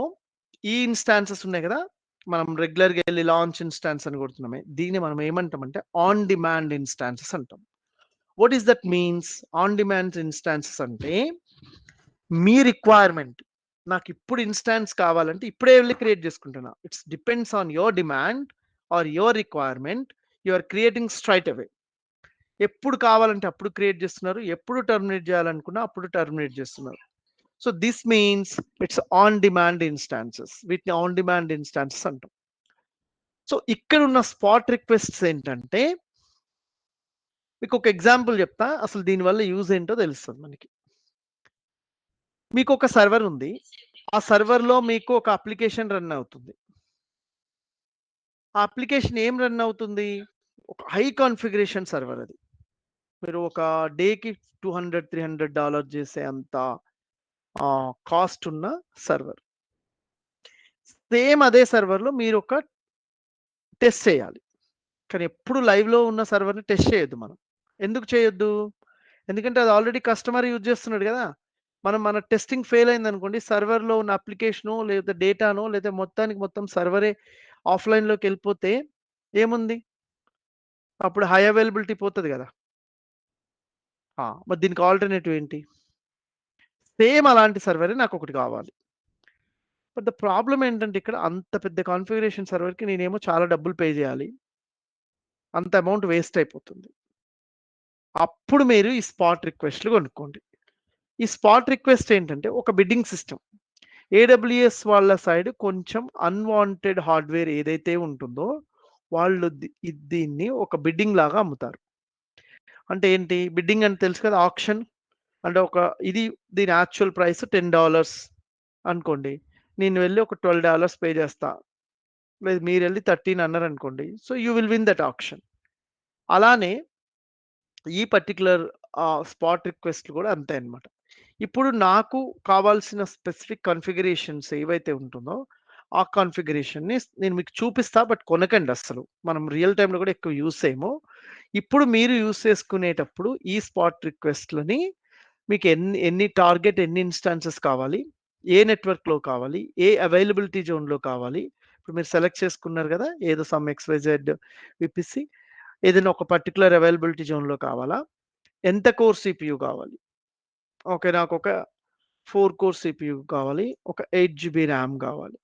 ఈ instances ఉన్నాయి కదా! మనం రెగ్యులర్‌గా ఎళ్లి లాంచ్ ఇన్స్టాన్స్ అని కొడుతున్నామే. దీన్ని మనం ఏమంటామంటే ఆన్ డిమాండ్ ఇన్స్టాన్సెస్ అంటాం. What is that means? On demand instances అంటే మీ రిక్వైర్మెంట్. నాకిప్పుడు ఇన్స్టాన్స్ కావాలంటే ఇప్పుడే వెళ్లి క్రియేట్ చేసుకుంటున్నా. It's depends on your demand or your requirement. You are creating straight away. ఎప్పుడు కావాలంటే అప్పుడు క్రియేట్ చేస్తున్నారు. ఎప్పుడు టర్మినేట్ చేయాలనుకున్నా అప్పుడు టర్మినేట్ చేస్తున్నారు. So this means it's on demand instances. వీటిని ఆన్ డిమాండ్ ఇన్స్టాన్సెస్ అంటాం. సో ఇక్కడ ఉన్న స్పాట్ రిక్వెస్ట్స్ ఏంటంటే మీకు ఒక ఎగ్జాంపుల్ చెప్తా. అసలు దీనివల్ల యూజ్ ఏంటో తెలుస్తుంది మనకి. మీకు ఒక సర్వర్ ఉంది. ఆ సర్వర్‌లో మీకు ఒక అప్లికేషన్ రన్ అవుతుంది. ఆ అప్లికేషన్ ఏం రన్ అవుతుంది? ఒక హై కాన్ఫిగరేషన్ సర్వర్ అది. మీరు ఒక డేకి $200, $300 చేసే అంత కాస్ట్ ఉన్న సర్వర్. సేమ్ అదే సర్వర్‌లో మీరు ఒక టెస్ట్ చేయాలి. కానీ ఎప్పుడు లైవ్‌లో ఉన్న సర్వర్‌ని టెస్ట్ చేయొద్దు మనం. ఎందుకు చేయొద్దు? ఎందుకంటే అది ఆల్రెడీ కస్టమర్ యూజ్ చేస్తున్నాడు కదా! మన టెస్టింగ్ ఫెయిల్ అయిందనుకోండి, సర్వర్‌లో ఉన్న అప్లికేషనో లేదా డేటానో లేదా మొత్తానికి మొత్తం సర్వరే ఆఫ్‌లైన్‌లోకెళ్ళిపోతే ఏముంది? అప్పుడు హై అవైలబిలిటీ పోతది కదా! మరి దీనికి ఆల్టర్‌నేటివ్ ఏంటి? సేమ్ అలాంటి సర్వరే నాకొకటి కావాలి. బట్ ద ప్రాబ్లమ్ ఏంటంటే ఇక్కడ అంత పెద్ద కాన్ఫిగరేషన్ సర్వర్‌కి నేనేమో చాలా డబ్బులు పే చేయాలి. అంత అమౌంట్ వేస్ట్ అయిపోతుంది. అప్పుడు మీరు ఈ స్పాట్ రిక్వెస్ట్‌లు కొనుక్కోండి. ఈ స్పాట్ రిక్వెస్ట్ ఏంటంటే ఒక బిడ్డింగ్ సిస్టమ్. ఏడబ్ల్యూఎస్ వాళ్ళ సైడ్ కొంచెం అన్‌వాంటెడ్ హార్డ్‌వేర్ ఏదైతే ఉంటుందో వాళ్ళు దీన్ని ఒక బిడ్డింగ్ లాగా అమ్ముతారు. అంటే ఏంటి? బిడ్డింగ్ అంటే తెలుసు కదా! ఆక్షన్. అంటే ఇది దీని యాక్చువల్ ప్రైస్ $10 అనుకోండి. నేను వెళ్లి ఒక $12 పే చేస్తా. లేదు మీరెళ్లి 13 అన్నారనుకోండి. So you will win that auction. అలానే ఈ పర్టిక్యులర్ స్పాట్ రిక్వెస్ట్‌లు కూడా అంతే అన్నమాట. ఇప్పుడు నాకు కావాల్సిన స్పెసిఫిక్ కాన్ఫిగరేషన్స్ ఏవైతే ఉంటుందో, ఆ కాన్ఫిగరేషన్‌ని నేను మీకు చూపిస్తా. బట్ కొనకండి అస్సలు. మనం రియల్ టైమ్‌లో కూడా ఎక్కువ యూజ్ చేయము. ఇప్పుడు మీరు యూజ్ చేసుకునేటప్పుడు ఈ స్పాట్ రిక్వెస్ట్‌లని మీకు ఎన్ని ఇన్‌స్టాన్సెస్ కావాలి? ఏ నెట్వర్క్‌లో కావాలి? ఏ అవైలబిలిటీ జోన్‌లో కావాలి? ఇప్పుడు మీరు సెలెక్ట్ చేసుకున్నారు కదా! ఏదో సమ్ ఎక్స్‌వైజెడ్ విపిసి. ఏదైనా ఒక పర్టిక్యులర్ అవైలబిలిటీ జోన్‌లో కావాలా? ఎంత కోర్ సిపియు కావాలి? ఓకే. నాకొక 4 కోర్ సిపియు కావాలి. ఒక 8 జీబీ ర్యామ్ కావాలి.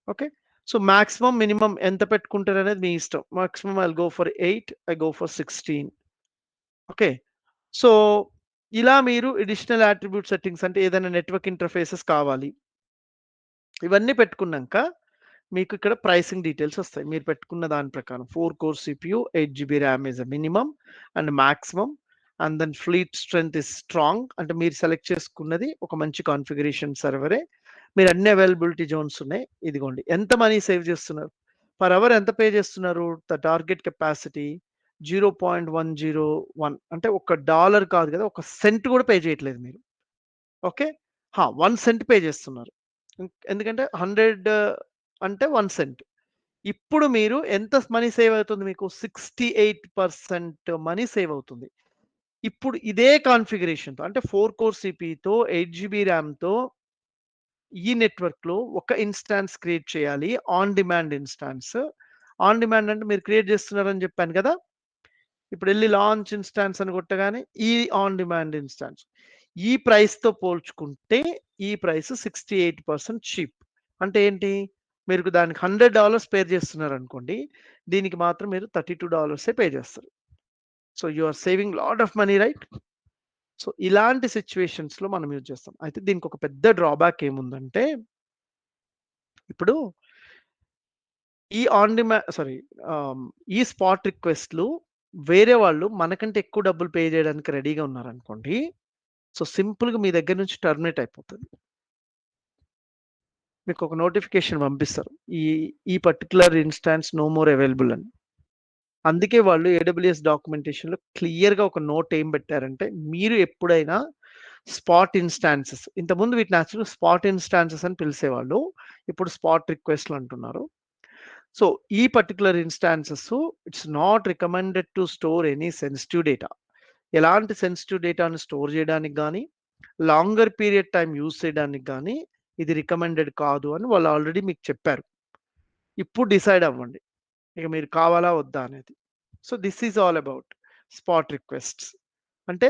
ఓకే. సో మాక్సిమం, మినిమమ్ ఎంత పెట్టుకుంటారనేది మీ ఇష్టం. Maximum I will go for 8. I go for 16. Okay. So ఇలా మీరు అడిషనల్ అట్రిబ్యూట్ సెట్టింగ్స్ అంటే ఏదైనా నెట్వర్క్ ఇంటర్ఫేసెస్ కావాలి. ఇవన్నీ పెట్టుకున్నాక మీకు ఇక్కడ ప్రైసింగ్ డీటెయిల్స్ వస్తాయి. మీరు పెట్టుకున్న దాని ప్రకారం 4 core CPU, 8 GB RAM is a minimum and maximum. And then fleet strength is strong. అంటే మీరు సెలెక్ట్ చేసుకున్నది ఒక మంచి కాన్ఫిగరేషన్ సర్వరే. మీరు అన్ని అవైలబిలిటీ జోన్స్ ఉన్నాయి. ఇదిగోండి. ఎంత మనీ సేవ్ చేస్తున్నారు? పర్ అవర్ ఎంత పే చేస్తున్నారు? ద టార్గెట్ కెపాసిటీ 0.101 అంటే $1 కాదు కదా! ఒక సెంట్ కూడా పే చేయట్లేదు మీరు. ఓకే. 1 సెంట్ పే చేస్తున్నారు. ఎందుకంటే 100 అంటే 1 సెంట్. ఇప్పుడు మీరు ఎంత మనీ సేవ్ అవుతుంది మీకు? 68% మనీ సేవ్ అవుతుంది. ఇప్పుడు ఇదే కాన్ఫిగరేషన్‌తో అంటే 4 కోర్ సిపియుతో, 8 జీబీ ర్యామ్‌తో ఈ నెట్వర్క్‌లో ఒక ఇన్‌స్టాన్స్ క్రియేట్ చేయాలి. On demand instance. On demand అంటే మీరు క్రియేట్ చేస్తున్నారని చెప్పాను కదా! ఇప్పుడెళ్లి లాంచ్ ఇన్‌స్టాన్స్ అని కొట్టగానే ఈ ఆన్ డిమాండ్ ఇన్‌స్టాన్స్. ఈ ప్రైస్‌తో పోల్చుకుంటే ఈ ప్రైస్ 68% చీప్. అంటే ఏంటి? మీరు దానికి $100 పే చేస్తున్నారనుకోండి. దీనికి మాత్రం మీరు $32 పే చేస్తారు. So you are saving lot of money right? So ఇలాంటి సిట్యుయేషన్స్‌లో మనం యూజ్ చేస్తాం. అయితే దీనికి ఒక పెద్ద డ్రాబ్యాక్ ఏముందంటే ఇప్పుడు ఈ ఆన్ సారీ ఈ స్పాట్ రిక్వెస్ట్‌లు వేరే వాళ్ళు మనకంటే ఎక్కువ డబ్బులు పే చేయడానికి రెడీగా ఉన్నారనుకోండి. సో, సింపుల్‌గా మీ దగ్గర నుంచి టర్మినేట్ అయిపోతది. మీకొక నోటిఫికేషన్ పంపిస్తారు. ఈ ఈ particular instance no more available అని. అందుకే వాళ్ళు ఏడబ్ల్యూఎస్ డాక్యుమెంటేషన్‌లో క్లియర్‌గా ఒక నోట్ ఏం పెట్టారంటే, మీరు ఎప్పుడైనా స్పాట్ ఇన్‌స్టాన్సెస్ ఇంతకుముందు వీటిని యాక్చువల్‌గా స్పాట్ ఇన్‌స్టాన్సెస్ అని పిలిసేవాళ్ళు. ఇప్పుడు స్పాట్ రిక్వెస్ట్‌లు అంటున్నారు. సో, ఈ particular instances it's not recommended to store any sensitive data. ఎలాంటి సెన్సిటివ్ డేటాను స్టోర్ చేయడానికి గాని, లాంగర్ పీరియడ్ టైమ్ యూజ్ చేయడానికి గాని ఇది రికమెండెడ్ కాదు అని వాళ్ళు ఆల్రెడీ మీకు చెప్పారు. ఇప్పుడు డిసైడ్ అవ్వండి. ఇక మీరు కావాలా వద్దా అనేది. So, this is all about spot requests. అంటే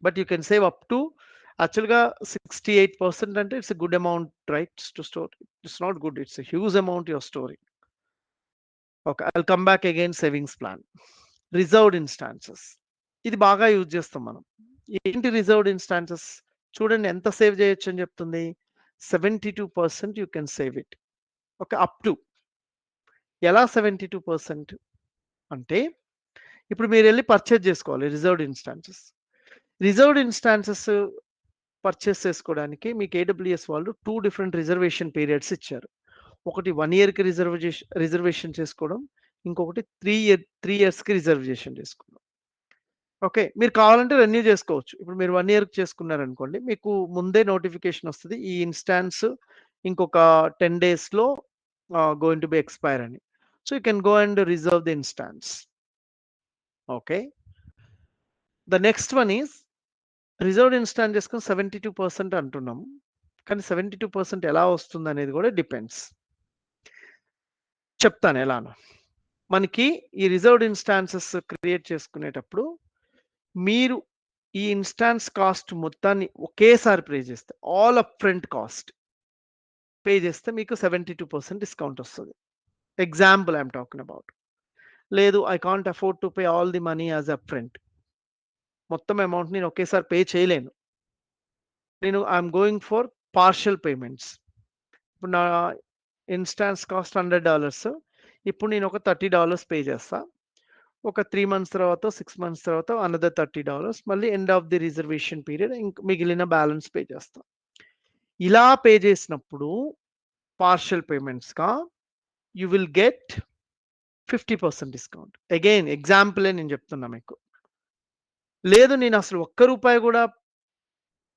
but you can save up to యాక్చువల్‌గా 68% అంటే it's a good amount right to store. It's not good. It's a huge amount you are storing. Okay. I will come back again savings plan. Reserved instances. ఇది బాగా use చేస్తాం మనం. ఏంటి reserved instances? చూడండి ఎంత save చేయొచ్చని చెప్తుంది. 72% you can save it. Okay. Up to. ఎలా 72% అంటే ఇప్పుడు మీరెళ్లి పర్చేజ్ చేసుకోవాలి reserved instances. Reserved instances purchase చేసుకోవడానికి మీకు ఏడబ్ల్యూఎస్ వాళ్ళు 2 డిఫరెంట్ రిజర్వేషన్ పీరియడ్స్ ఇచ్చారు. ఒకటి 1 ఇయర్‌కి రిజర్వేషన్ చేసుకోవడం. ఇంకొకటి 3 ఇయర్స్‌కి రిజర్వేషన్ చేసుకోవడం. ఓకే. మీరు కావాలంటే రెన్యూ చేసుకోవచ్చు. ఇప్పుడు మీరు 1 ఇయర్‌కి చేసుకున్నారనుకోండి. మీకు ముందే నోటిఫికేషన్ వస్తది. ఈ ఇన్‌స్టాన్స్ ఇంకొక 10 డేస్‌లో గోయింగ్ టు బి ఎక్స్‌పైర్ అని. So, you can go and reserve the instance. Okay. The next one is reserved instance చేసుకొని 72% అంటున్నాం. కానీ 72% ఎలా వస్తుందనేది కూడా డిపెండ్స్. చెప్తాను ఎలానో. మనకి ఈ రిజర్వ్డ్ ఇన్‌స్టాన్సెస్ క్రియేట్ చేసుకునేటప్పుడు మీరు ఈ ఇన్‌స్టాన్స్ కాస్ట్ మొత్తాన్ని ఒకేసారి పే చేస్తే all up front cost pay చేస్తే మీకు 72% డిస్కౌంట్ వస్తది. Example I am talking about. లేదు I can't afford to pay all the money as up front. మొత్తం అమౌంట్ నేను ఒకేసారి పే చేయలేను. నేను I am going for partial payments. ఇప్పుడు నా ఇన్‌స్టాన్స్ కాస్ట్ $100. ఇప్పుడు నేను ఒక $30 పే చేస్తా. ఒక 3 మంత్స్ తర్వాత, 6 మంత్స్ తర్వాత అనదర్ $30 మళ్ళీ end of the reservation period మిగిలిన బ్యాలెన్స్ పే చేస్తా. ఇలా పే చేసినప్పుడు పార్షియల్ పేమెంట్స్‌గా you will get 50% discount. Again ఎగ్జాంపులే నేను చెప్తున్నా మీకు. లేదు నేను అసలు ఒక్క రూపాయి కూడా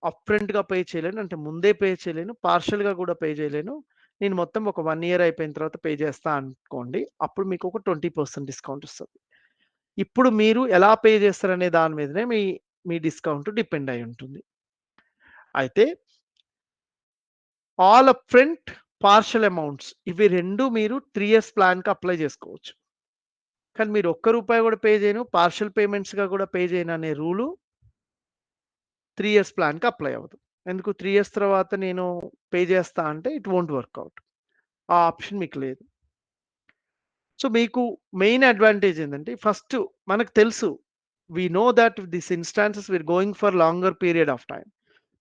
అప్‌ఫ్రంట్‌గా పే చేయలేను. అంటే ముందే పే చేయలేను. పార్షియల్‌గా కూడా పే చేయలేను. నేను మొత్తం ఒక 1 ఇయర్ అయిపోయిన తర్వాత పే చేస్తా అనుకోండి. అప్పుడు మీకు ఒక 20% డిస్కౌంట్ వస్తది. ఇప్పుడు మీరు ఎలా పే చేస్తారనే దాని మీదనే మీ డిస్కౌంట్ డిపెండ్ అయి ఉంటుంది. అయితే all up front, partial amounts ఇవి 2 మీరు 3 ఇయర్స్ ప్లాన్‌కి అప్లై చేసుకోవచ్చు. కానీ మీరు ఒక్క రూపాయి కూడా పే చేయను, పార్షియల్ పేమెంట్స్‌గా కూడా పే చేయను అనే రూలు 3 ఇయర్స్ ప్లాన్‌కి అప్లై అవ్వదు. ఎందుకు 3 ఇయర్స్ తర్వాత నేను పే చేస్తా అంటే ఇట్ వోంట్ వర్క్ ఔట్. ఆ ఆప్షన్ మీకు లేదు. సో, మీకు మెయిన్ అడ్వాంటేజ్ ఏందంటే ఫస్ట్ మనకు తెలుసు. We know that this instances we're going for longer period of time.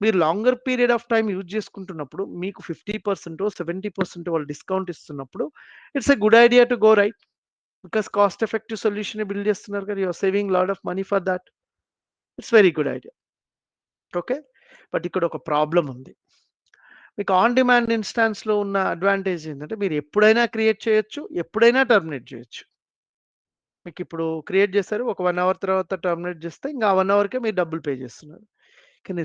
మీరు longer period of time use చేసుకుంటున్నప్పుడు మీకు 50% 70% వాళ్ళు డిస్కౌంట్ ఇస్తున్నప్పుడు it's a good idea to go right. Because cost effective సొల్యూషనే build చేస్తున్నారు కదా! You are saving lot of money for that. It's very good idea. Okay. But ఇక్కడ ఒక problem ఉంది. మీకు ఆన్ డిమాండ్ ఇన్‌స్టాన్స్‌లో ఉన్న అడ్వాంటేజ్ ఏంటంటే మీరు ఎప్పుడైనా క్రియేట్ చేయొచ్చు. ఎప్పుడైనా టర్మినేట్ చేయొచ్చు. మీకిప్పుడు క్రియేట్ చేశారు. ఒక 1 అవర్ తర్వాత టర్మినేట్ చేస్తే ఇంక ఆ 1 అవర్‌కే మీరు డబ్బులు పే చేస్తున్నారు. కానీ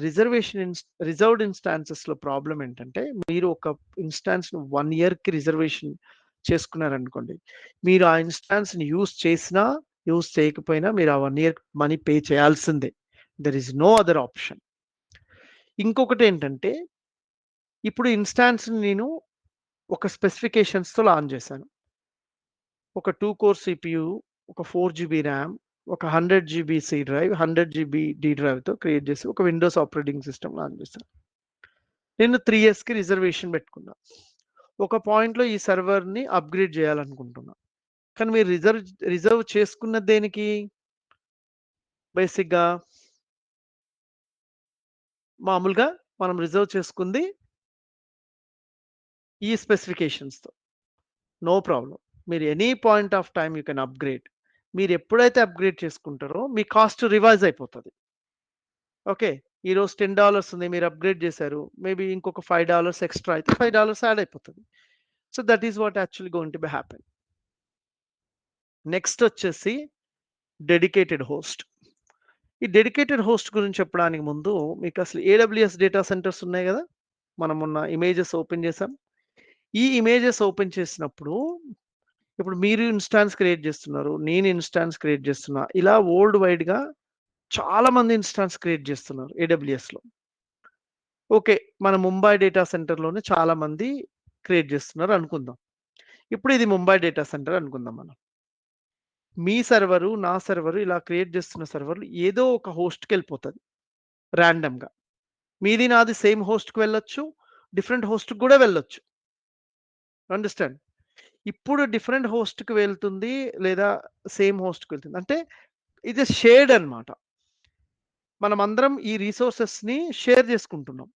రిజర్వ్డ్ ఇన్‌స్టాన్సెస్‌లో ప్రాబ్లమ్ ఏంటంటే మీరు ఒక ఇన్‌స్టాన్స్‌ని 1 ఇయర్‌కి రిజర్వేషన్ చేసుకున్నారనుకోండి. మీరు ఆ ఇన్‌స్టాన్స్‌ని యూజ్ చేసినా, యూజ్ చేయకపోయినా మీరు ఆ 1 ఇయర్ మనీ పే చేయాల్సిందే. There is no other option. ఇంకొకటేంటంటే ఇప్పుడు ఇన్‌స్టాన్స్‌ని నేను ఒక స్పెసిఫికేషన్స్‌తో లాంచ్ చేశాను. ఒక 2 కోర్ సీపీయూ, ఒక 4 జీబీ ర్యామ్, ఒక 100 GB C drive, 100 GB D డ్రైవ్‌తో క్రియేట్ చేసి ఒక విండోస్ ఆపరేటింగ్ సిస్టమ్ లాంచ్ చేశాను. నేను 3 ఇయర్స్‌కి రిజర్వేషన్ పెట్టుకున్నా. ఒక పాయింట్‌లో ఈ సర్వర్‌ని అప్‌గ్రేడ్ చేయాలనుకుంటున్నా. కానీ మీరు రిజర్వ్ చేసుకున్నది దేనికి? బేసిక్‌గా మామూలుగా మనం రిజర్వ్ చేసుకుంది ఈ స్పెసిఫికేషన్స్‌తో. No problem. మీరు any point of time you can upgrade. మీరు ఎప్పుడైతే అప్‌గ్రేడ్ చేసుకుంటారో మీ కాస్ట్ రివైజ్ అయిపోతది. ఓకే. ఈరోజు $10 ఉంది. మీరు అప్‌గ్రేడ్ చేశారు. మేబీ ఇంకొక $5 ఎక్స్‌ట్రా అయితే $5 యాడ్ అయిపోతది. So, that is what actually going to be happen. Next వచ్చేసి డెడికేటెడ్ హోస్ట్. ఈ డెడికేటెడ్ హోస్ట్ గురించి చెప్పడానికి ముందు మీకు అసలు ఏడబ్ల్యూఎస్ డేటా సెంటర్స్ ఉన్నాయి గదా! మనం మొన్న ఇమేజెస్ ఓపెన్ చేసాం. ఈ ఇమేజెస్ ఓపెన్ చేసినప్పుడు ఇప్పుడు మీరు ఇన్‌స్టాన్స్ క్రియేట్ చేస్తున్నారు. నేను ఇన్‌స్టాన్స్ క్రియేట్ చేస్తున్నా. ఇలా వరల్డ్ వైడ్‌గా చాలా మంది ఇన్‌స్టాన్స్ క్రియేట్ చేస్తున్నారు ఏడబ్ల్యూఎస్‌లో. ఓకే. మన ముంబై డేటా సెంటర్‌లోనే చాలా మంది క్రియేట్ చేస్తున్నారు అనుకుందాం. ఇప్పుడు ఇది ముంబై డేటా సెంటర్ అనుకుందాం మనం. మీ సర్వరు, నా సర్వరు ఇలా క్రియేట్ చేస్తున్న సర్వర్‌లు ఏదో ఒక హోస్ట్‌కెళ్ళిపోతది రాండమ్‌గా. మీది నాది సేమ్ హోస్ట్‌కి వెళ్ళొచ్చు. డిఫరెంట్ హోస్ట్‌కి గూడా వెళ్ళొచ్చు. అండర్‌స్టాండ్? ఇప్పుడు డిఫరెంట్ హోస్ట్‌కి వెళ్తుంది లేదా సేమ్ హోస్ట్‌కి వెళ్తుంది. అంటే ఇది షేర్డ్ అన్నమాట. మనమందరం ఈ రిసోర్సెస్‌ని షేర్ చేసుకుంటున్నాం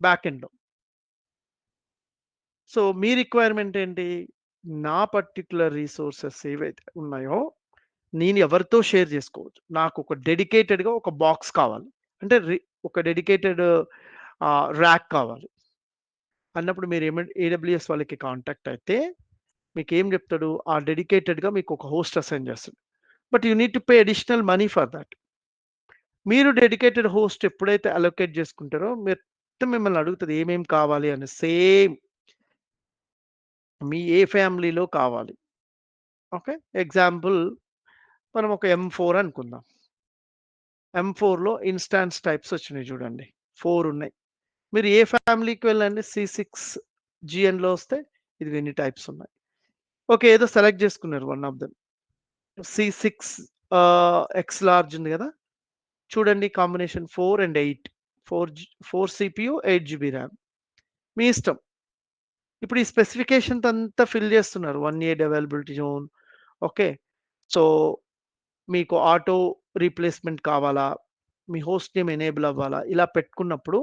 బ్యాక్ ఎండ్‌లో. సో, మీ రిక్వైర్మెంట్ ఏంటి? నా పర్టిక్యులర్ రిసోర్సెస్ ఏవైతే ఉన్నాయో, నేను ఎవరితో షేర్ చేసుకోవచ్చు. నాకు ఒక డెడికేటెడ్‌గా ఒక బాక్స్ కావాలి. అంటే ఒక డెడికేటెడ్ ర్యాక్ కావాలి. అన్నప్పుడు మీరు ఏడబ్ల్యూఎస్ వాళ్ళకి కాంటాక్ట్ అయితే మీకేం చెప్తాడు? ఆ డెడికేటెడ్‌గా మీకు ఒక హోస్ట్ అసైన్ చేస్తాడు. But you need to pay additional money for that. మీరు డెడికేటెడ్ హోస్ట్ ఎప్పుడైతే అలోకేట్ చేసుకుంటారో మొత్తం మిమ్మల్ని అడుగుతది ఏమేం కావాలి అని. సేమ్ మీ ఏ ఫ్యామిలీలో కావాలి. ఓకే. ఎగ్జాంపుల్ మనం ఒక M4 అనుకుందాం. M4లో ఇన్‌స్టాన్స్ టైప్స్ వచ్చినాయి చూడండి. 4 ఉన్నాయి. మీరు ఏ ఫ్యామిలీకి వెళ్ళండి C6 GNలో వస్తే ఇదిగో ఇన్ని టైప్స్ ఉన్నాయి. ఓకే. ఏదో సెలెక్ట్ చేసుకున్నారు one of them. C6 X large ఉంది గదా! చూడండి combination 4 and 8. 4 CPU, 8 GB RAM. మీ ఇష్టం. ఇప్పుడు ఈ స్పెసిఫికేషన్స్ అంతా ఫిల్ చేస్తున్నారు. 1 year availability zone. Okay. So, మీకు ఆటో రీప్లేస్‌మెంట్ కావాలా? మీ హోస్ట్ నేమ్ ఎనేబుల్ అవ్వాలా? ఇలా పెట్టుకున్నప్పుడు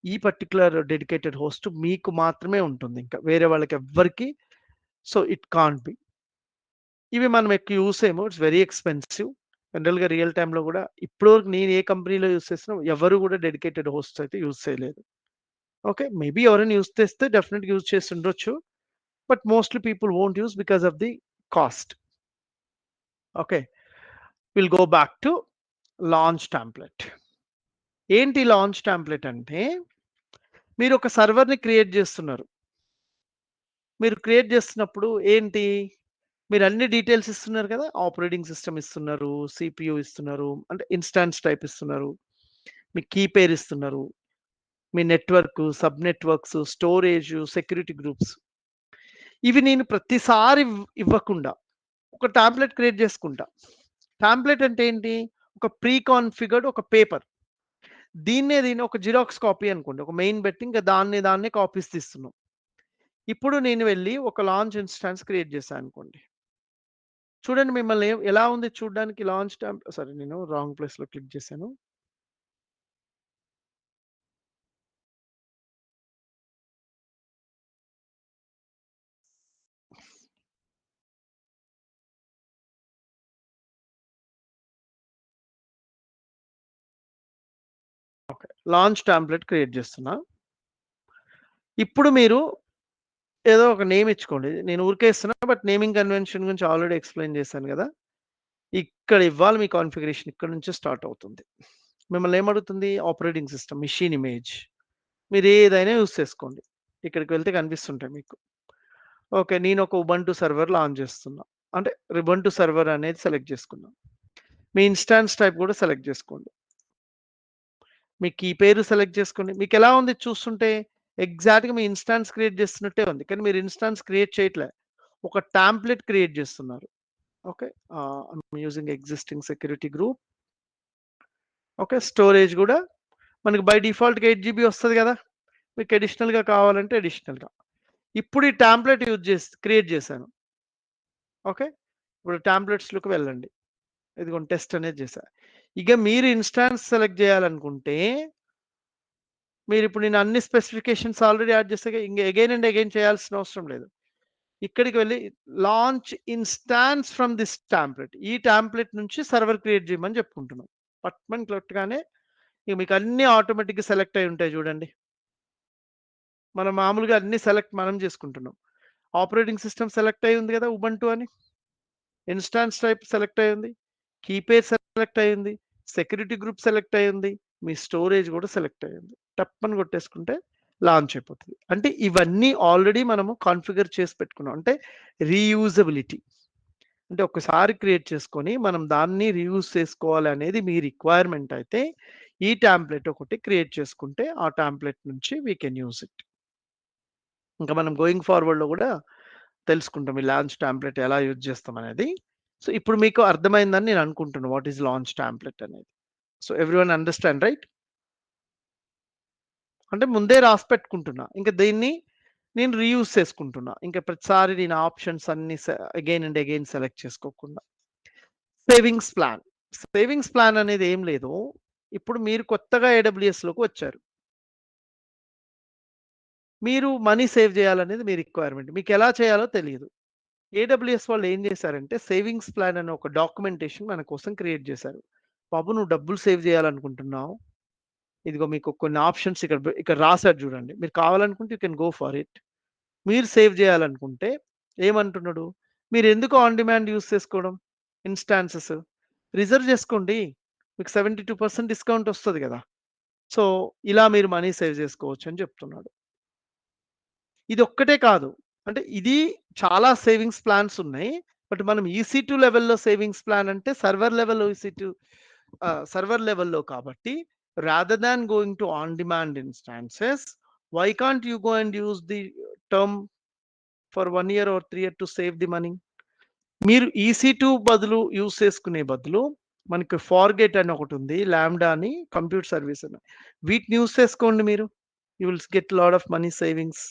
ఈ పర్టిక్యులర్ డెడికేటెడ్ హోస్ట్ మీకు మాత్రమే ఉంటుంది. ఇంకా వేరే వాళ్ళకి ఎవ్వరికీ సో, ఇట్ కాంట్ బి. ఇవి మనం ఎక్కువ యూజ్ చేయము. It's very expensive. జనరల్‌గా రియల్ టైమ్‌లో గూడా ఇప్పటి వరకు నేను ఏ కంపెనీలో యూజ్ చేసినా ఎవరు గూడా డెడికేటెడ్ హోస్ట్స్ అయితే యూజ్ చేయలేదు. ఓకే. మేబీ ఎవరైనా యూజ్ చేస్తే డెఫినిట్‌గా యూజ్ చేసి ఉండొచ్చు. But mostly people won't use because of the cost. Okay. Will go back to launch template. ఏంటి లాంచ్ టెంప్లేట్ అంటే, మీరు ఒక సర్వర్‌ని క్రియేట్ చేస్తున్నారు. మీరు క్రియేట్ చేస్తున్నప్పుడు ఏంటి, మీరు అన్ని డీటెయిల్స్ ఇస్తున్నారు కదా! ఆపరేటింగ్ సిస్టమ్ ఇస్తున్నారు, సీపీయూ ఇస్తున్నారు, అంటే ఇన్‌స్టాన్స్ టైప్ ఇస్తున్నారు, మీ కీ పేర్ ఇస్తున్నారు, మీ network, sub networks, storage, security groups. ఇవి నేను ప్రతిసారి ఇవ్వకుండా ఒక టెంప్లేట్ క్రియేట్ చేసుకుంటా. టెంప్లేట్ అంటే ఏంటి? ఒక ప్రీ కాన్ఫిగర్డ్ ఒక పేపర్. దీన్ని ఒక జిరాక్స్ కాపీ అనుకోండి. ఒక మెయిన్ పెట్టి ఇంకా దాన్నే కాపీస్ తీస్తున్నాం. ఇప్పుడు నేను వెళ్లి ఒక లాంచ్ ఇన్‌స్టాన్స్ క్రియేట్ చేశాను అనుకోండి. చూడండి మిమ్మల్ని ఎలా ఉంది చూడ్డానికి లాంచ్ సారీ నేను రాంగ్ ప్లేస్‌లో క్లిక్ చేశాను. లాంచ్ టెంప్లేట్ క్రియేట్ చేస్తున్నా. ఇప్పుడు మీరు ఏదో ఒక నేమ్ ఇచ్చుకోండి. నేను ఊరికే ఇస్తున్నా బట్ నేమింగ్ కన్వెన్షన్ గురించి ఆల్రెడీ ఎక్స్‌ప్లెయిన్ చేశాను గదా! ఇక్కడ ఇవ్వాలి మీ కాన్ఫిగరేషన్ ఇక్కడ నుంచే స్టార్ట్ అవుతుంది. మిమ్మల్ని ఏమడుగుతుంది? Operating system, machine image. మీరు ఏదైనా యూజ్ చేసుకోండి. ఇక్కడికి వెళ్తే కనిపిస్తుంటాయి మీకు. ఓకే. నేను ఒక ఉబంటు సర్వర్ లాంచ్ చేస్తున్నా. అంటే ఉబంటు సర్వర్ అనేది సెలెక్ట్ చేసుకున్నా. మీ ఇన్‌స్టాన్స్ టైప్ కూడా సెలెక్ట్ చేసుకోండి. మీ కీ పేరు సెలెక్ట్ చేసుకోండి. మీకెలా ఉంది చూస్తుంటే ఎగ్జాక్ట్‌గా మీ ఇన్‌స్టాన్స్ క్రియేట్ చేస్తున్నట్టే ఉంది. కానీ మీరు ఇన్‌స్టాన్స్ క్రియేట్ చేయట్లే. ఒక టెంప్లేట్ క్రియేట్ చేస్తున్నారు. Okay. I'm using existing security group. Okay. Storage గూడా మనకి బై డిఫాల్ట్‌గా 8 జీబీ వస్తది గదా! మీకు అడిషనల్‌గా కావాలంటే అడిషనల్‌గా. ఇప్పుడు ఈ టెంప్లేట్ యూజ్ చేసి క్రియేట్ చేశాను. ఓకే. ఇప్పుడు టెంప్లేట్స్‌లోకి వెళ్ళండి. ఇదిగోండి టెస్ట్ అనేది చేశా. ఇక మీరు ఇన్‌స్టాన్స్ సెలెక్ట్ చేయాలనుకుంటే, మీరిప్పుడు నేను అన్ని స్పెసిఫికేషన్స్ ఆల్రెడీ యాడ్ చేసాగా ఇంక అగైన్ అండ్ అగైన్ చేయాల్సిన అవసరం లేదు. ఇక్కడికి వెళ్లి launch instance from this template. ఈ టెంప్లేట్ నుంచి సర్వర్ క్రియేట్ చేయమని చెప్పుకుంటున్నాం. పట్మని కొట్టగానే ఇక మీకు అన్నీ ఆటోమేటిక్‌గా సెలెక్ట్ అయ్యి ఉంటాయి చూడండి. మనం మామూలుగా అన్నీ మనం చేసుకుంటున్నాం. ఆపరేటింగ్ సిస్టమ్ సెలెక్ట్ అయ్యి ఉంది కదా! ఉబంటు అని. ఇన్‌స్టాన్స్ టైప్ సెలెక్ట్ అయ్యి ఉంది. కీ పేర్ సెలెక్ట్ అయ్యి ఉంది. సెక్యూరిటీ గ్రూప్ సెలెక్ట్ అయ్యి ఉంది. మీ స్టోరేజ్ కూడా సెలెక్ట్ అయ్యి ఉంది. టప్పని కొట్టేసుకుంటే లాంచ్ అయిపోతది. అంటే ఇవన్నీ ఆల్రెడీ మనము కాన్ఫిగర్ చేసి పెట్టుకున్నాం. అంటే రీయూజబిలిటీ. అంటే ఒక్కసారి క్రియేట్ చేసుకొని మనం దాన్ని రీయూజ్ చేసుకోవాలి అనేది మీ రిక్వైర్మెంట్ అయితే ఈ టెంప్లేట్ ఒకటి క్రియేట్ చేసుకుంటే ఆ టెంప్లేట్ నుంచి వి కెన్ యూజ్ ఇట్. ఇంకా మనం గోయింగ్ ఫార్వర్డ్‌లో గూడా తెలుసుకుంటాం. ఈ లాంచ్ టెంప్లేట్ ఎలా యూజ్ చేస్తామనేది. సో, ఇప్పుడు మీకు అర్థమైందని నేను అనుకుంటున్నా. వాట్ ఈస్ లాంచ్ టెంప్లేట్ అనేది. So, everyone understand right? అంటే ముందే రాసి పెట్టుకుంటున్నా. ఇంక దీన్ని నేను రీయూజ్ చేసుకుంటున్నా. ఇంక ప్రతిసారి నేను ఆప్షన్స్ అన్నీ అగైన్ అండ్ అగైన్ సెలెక్ట్ చేసుకోకుండా. Savings plan. సేవింగ్స్ ప్లాన్ అనేది ఏం లేదు. ఇప్పుడు మీరు కొత్తగా ఏడబ్ల్యూఎస్‌లోకి వచ్చారు. మీరు మనీ సేవ్ చేయాలనేది మీ రిక్వైర్మెంట్. మీకెలా చేయాలో తెలీదు. ఏడబ్ల్యూఎస్ వాళ్ళు ఏం చేశారంటే సేవింగ్స్ ప్లాన్ అనే ఒక డాక్యుమెంటేషన్ మన కోసం క్రియేట్ చేశారు. బాబు నువ్వు డబ్బులు సేవ్ చేయాలనుకుంటున్నావు. ఇదిగో మీకు కొన్ని ఆప్షన్స్ ఇక్కడ రాసారు చూడండి. మీరు కావాలనుకుంటే you can go for it. మీరు సేవ్ చేయాలనుకుంటే ఏమంటున్నాడు? మీరు ఎందుకు ఆన్ డిమాండ్ యూజ్ చేసుకోవడం? ఇన్‌స్టాన్సెస్ రిజర్వ్ చేసుకోండి. మీకు 72% డిస్కౌంట్ వస్తది కదా! సో, ఇలా మీరు మనీ సేవ్ చేసుకోవచ్చు అని చెప్తున్నాడు. ఇదొక్కటే కాదు. అంటే ఇది చాలా సేవింగ్స్ ప్లాన్స్ ఉన్నాయి. బట్ మనం EC2 లెవెల్‌లో సేవింగ్స్ ప్లాన్ అంటే సర్వర్ లెవెల్ EC2 సర్వర్ లెవెల్‌లో కాబట్టి rather than going to on demand instances why can't you go and use the term for 1 year or 3 year to save the money. మీరు EC2 బదులు use చేసుకునే బదులు మనకి forget అని ఒకటుంది. లాంబ్డా అని కంప్యూటర్ సర్వీస్ అని. వీటిని యూజ్ చేసుకోండి మీరు. You will get lot of money savings.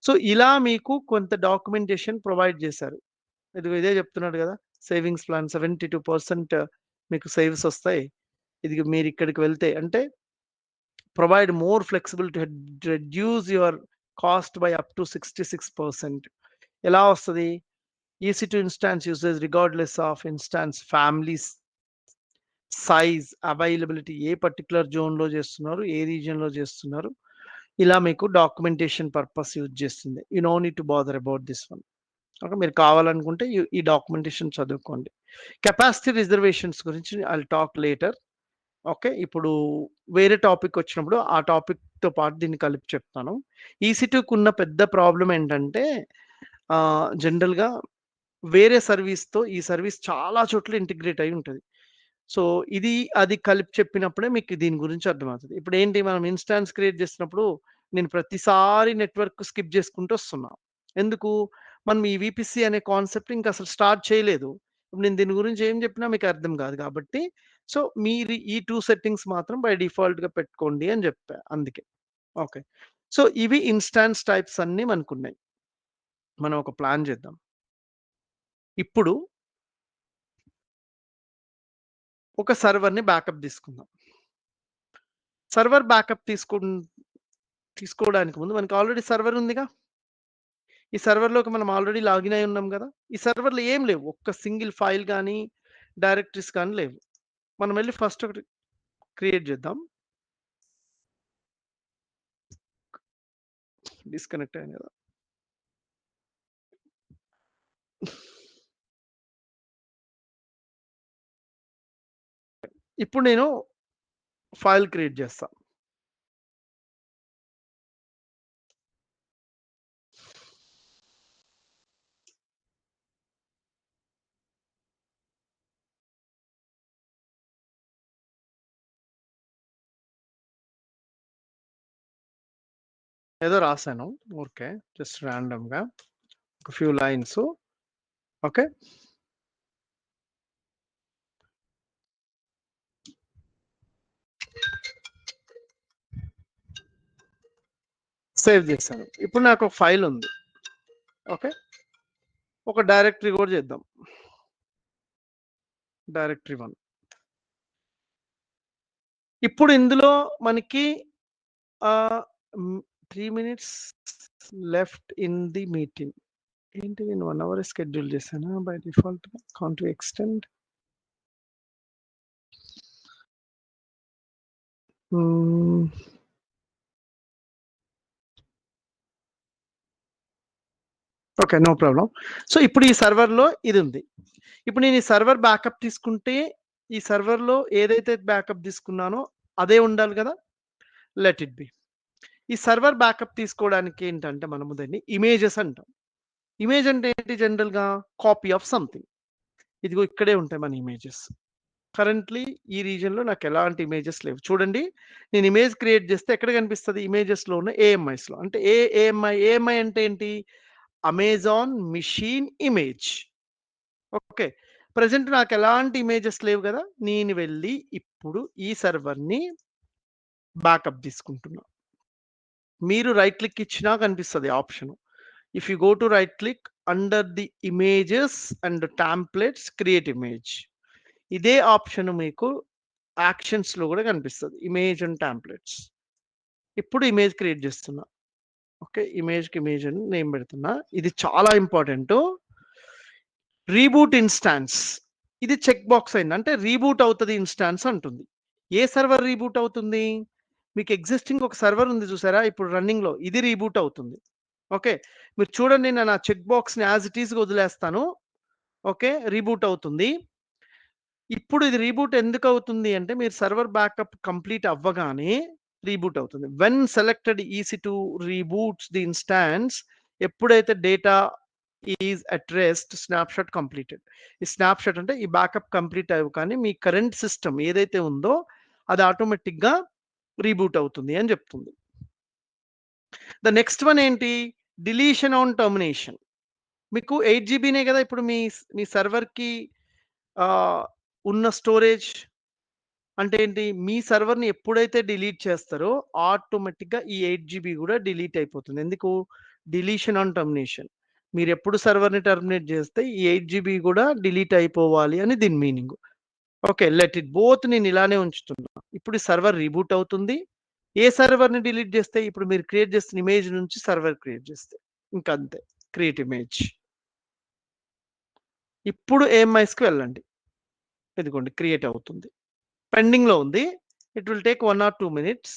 So, ఇలా మీకు కొంత డాక్యుమెంటేషన్ ప్రొవైడ్ చేశారు. ఇదే చెప్తున్నాడు గదా! సేవింగ్స్ ప్లాన్ 72% మీకు సేవ్స్ ఒస్తాయి. ఇది మీరిక్కడికి వెళ్తే అంటే provide more flexible to reduce your cost by up to 66%. ఎలా వస్తది? EC2 instance usage regardless of instance families size, availability A particular జోన్‌లో చేస్తున్నారు? ఏ రీజియన్‌లో చేస్తున్నారు? ఇలా మీకు డాక్యుమెంటేషన్ పర్పస్ యూజ్ చేస్తుంది. You know need to bother about this one. Okay. మీరు కావాలనుకుంటే ఈ డాక్యుమెంటేషన్ చదువుకోండి. కెపాసిటీ రిజర్వేషన్స్ గురించి ఐల్ టాక్ లేటర్. ఓకే. ఇప్పుడు వేరే టాపిక్ వచ్చినప్పుడు ఆ టాపిక్‌తో పాటు దీన్ని కలిపి చెప్తాను. EC2కున్న పెద్ద ప్రాబ్లమ్ ఏంటంటే జనరల్‌గా వేరే సర్వీస్‌తో ఈ సర్వీస్ చాలా చోట్ల ఇంటిగ్రేట్ అయ్యి ఉంటది. సో, ఇది అది కలిపి చెప్పినప్పుడే మీకు దీని గురించి అర్థమవుతది. ఇప్పుడేంటి మనం ఇన్‌స్టాన్స్ క్రియేట్ చేసినప్పుడు నేను ప్రతిసారి నెట్వర్క్ స్కిప్ చేసుకుంటూ వస్తున్నా. ఎందుకు? మనం ఈ వీపీసీ అనే కాన్సెప్ట్ ఇంకా అసలు స్టార్ట్ చేయలేదు. ఇప్పుడు నేను దీని గురించి ఏం చెప్పినా మీకు అర్థం కాదు కాబట్టి, సో, మీరు ఈ 2 సెట్టింగ్స్ మాత్రం బై డిఫాల్ట్‌గా పెట్టుకోండి అని చెప్పా. అందుకే. ఓకే. సో, ఇవి ఇన్‌స్టాన్స్ టైప్స్ అన్నీ మనకున్నాయి. మనం ఒక ప్లాన్ చేద్దాం. ఇప్పుడు ఒక సర్వర్‌ని బ్యాకప్ తీసుకుందాం. సర్వర్ బ్యాకప్ తీసుకోవడానికి ముందు మనకి ఆల్రెడీ సర్వర్ ఉందిగా. ఈ సర్వర్‌లోకి మనం ఆల్రెడీ లాగిన్ అయి ఉన్నాం గదా! ఈ సర్వర్‌లో ఏం లేవు. ఒక్క సింగిల్ ఫైల్ గాని, డైరెక్టరీస్ కానీ లేవు. మనం వెళ్లి ఫస్ట్ ఒకటి క్రియేట్ చేద్దాం. డిస్కనెక్ట్ అయ్యాను గదా! ఇప్పుడు నేను ఫైల్ క్రియేట్ చేస్తా. ఏదో రాసాను. ఊరికే జస్ట్ రాండమ్‌గా ఒక ఫ్యూ లైన్స్. ఓకే. సేవ్ చేశాను. ఇప్పుడు నాకు ఒక ఫైల్ ఉంది. ఓకే. ఒక డైరెక్టరీ కూడా చేద్దాం. డైరెక్టరీ 1. ఇప్పుడు ఇందులో మనకి ah, 3 minutes left in the meeting. ఏంటి నేను 1 అవరే షెడ్యూల్ చేశానా by default can't to extend. Hmm. Okay. No problem. So, ఇప్పుడు ఈ సర్వర్‌లో ఇదుంది. ఇప్పుడు నేను ఈ సర్వర్ బ్యాకప్ తీసుకుంటే, ఈ సర్వర్‌లో ఏదైతే బ్యాకప్ తీసుకున్నానో అదే ఉండాలి గదా! Let it be. ఈ సర్వర్ బ్యాకప్ తీసుకోవడానికి ఏంటంటే మనము దాన్ని ఇమేజెస్ అంటాం. ఇమేజ్ అంటే ఏంటి జనరల్‌గా? Copy of something. ఇదిగో ఇక్కడే ఉంటాయి మన ఇమేజెస్. కరెంట్‌లీ ఈ రీజియన్‌లో నాకెలాంటి ఇమేజెస్ లేవు. చూడండి, నేను ఇమేజ్ క్రియేట్ చేస్తే ఎక్కడ కనిపిస్తది? ఇమేజెస్‌లో ఉన్న ఏఎంఐస్‌లో. అంటే ఏఎంఐ అంటే ఏంటి? Amazon machine image. Okay. Present నాకెలాంటి ఇమేజెస్ లేవు గదా! నేను వెళ్లి ఇప్పుడు ఈ సర్వర్‌ని బ్యాకప్ తీసుకుంటున్నా. మీరు రైట్ క్లిక్ ఇచ్చినా కనిపిస్తది option. If you go to right click under the images and templates create image. ఇదే ఆప్షన్ మీకు యాక్షన్స్‌లో గూడా కనిపిస్తది. Image and templates. ఇప్పుడు ఇమేజ్ క్రియేట్ జేస్తున్నా. ఓకే. ఇమేజ్‌కి ఇమేజ్ అని నేమ్ పెడుతున్నా. ఇది చాలా ఇంపార్టెంటు. Reboot instance. ఇది చెక్ బాక్స్ అయింది. అంటే రీబూట్ అవుతది ఇన్‌స్టాన్స్ అంటుంది. ఏ సర్వర్ రీబూట్ అవుతుంది? మీకు ఎగ్జిస్టింగ్ ఒక సర్వర్ ఉంది చూసారా? ఇప్పుడు రన్నింగ్‌లో ఇది రీబూట్ అవుతుంది. ఓకే. మీరు చూడండి, నేను నా చెక్ బాక్స్‌ని యాస్ ఇట్ ఈస్‌గా వదిలేస్తాను. ఓకే. రీబూట్ అవుతుంది. ఇప్పుడు ఇది రీబూట్ ఎందుకవుతుంది అంటే, మీరు సర్వర్ బ్యాకప్ కంప్లీట్ అవ్వగానే రీబూట్ అవుతుంది. When selected ఈసీ2 reboots the instance, ఎప్పుడైతే data is at rest snapshot completed. ఈ స్నాప్‌షాట్ అంటే ఈ బ్యాకప్ కంప్లీట్ అవ్వగానే మీ కరెంట్ సిస్టమ్ ఏదైతే ఉందో అది ఆటోమేటిక్‌గా రీబూట్ అవుతుంది అని చెప్తుంది. ద నెక్స్ట్ వన్ ఏంటి? Deletion on termination. మీకు 8 జీబీనే కదా ఇప్పుడు మీ సర్వర్‌కి ఆహ్, ఉన్న స్టోరేజ్. అంటే ఏంటి? మీ సర్వర్‌ని ఎప్పుడైతే డిలీట్ చేస్తారో ఆటోమేటిక్‌గా ఈ 8 జీబీ గూడా డిలీట్ అయిపోతుంది. ఎందుకు? Deletion on termination. మీరెప్పుడు సర్వర్‌ని టర్మినేట్ చేస్తే ఈ 8 జీబీ గూడా డిలీట్ అయిపోవాలి అని దీని meaning. Okay. Let it both నేను ఇలానే ఉంచుతున్నా. ఇప్పుడు ఈ సర్వర్ రీబూట్ అవుతుంది. ఏ సర్వర్‌ని డిలీట్ చేస్తే? ఇప్పుడు మీరు క్రియేట్ చేస్తున్న ఇమేజ్ నుంచి సర్వర్ క్రియేట్ చేస్తే. ఇంకంతే. Create image. ఇప్పుడు ఏఎంఐస్‌కి వెళ్ళండి. ఇదిగోండి క్రియేట్ అవుతుంది. పెండింగ్‌లో ఉంది. It will take 1 or 2 minutes.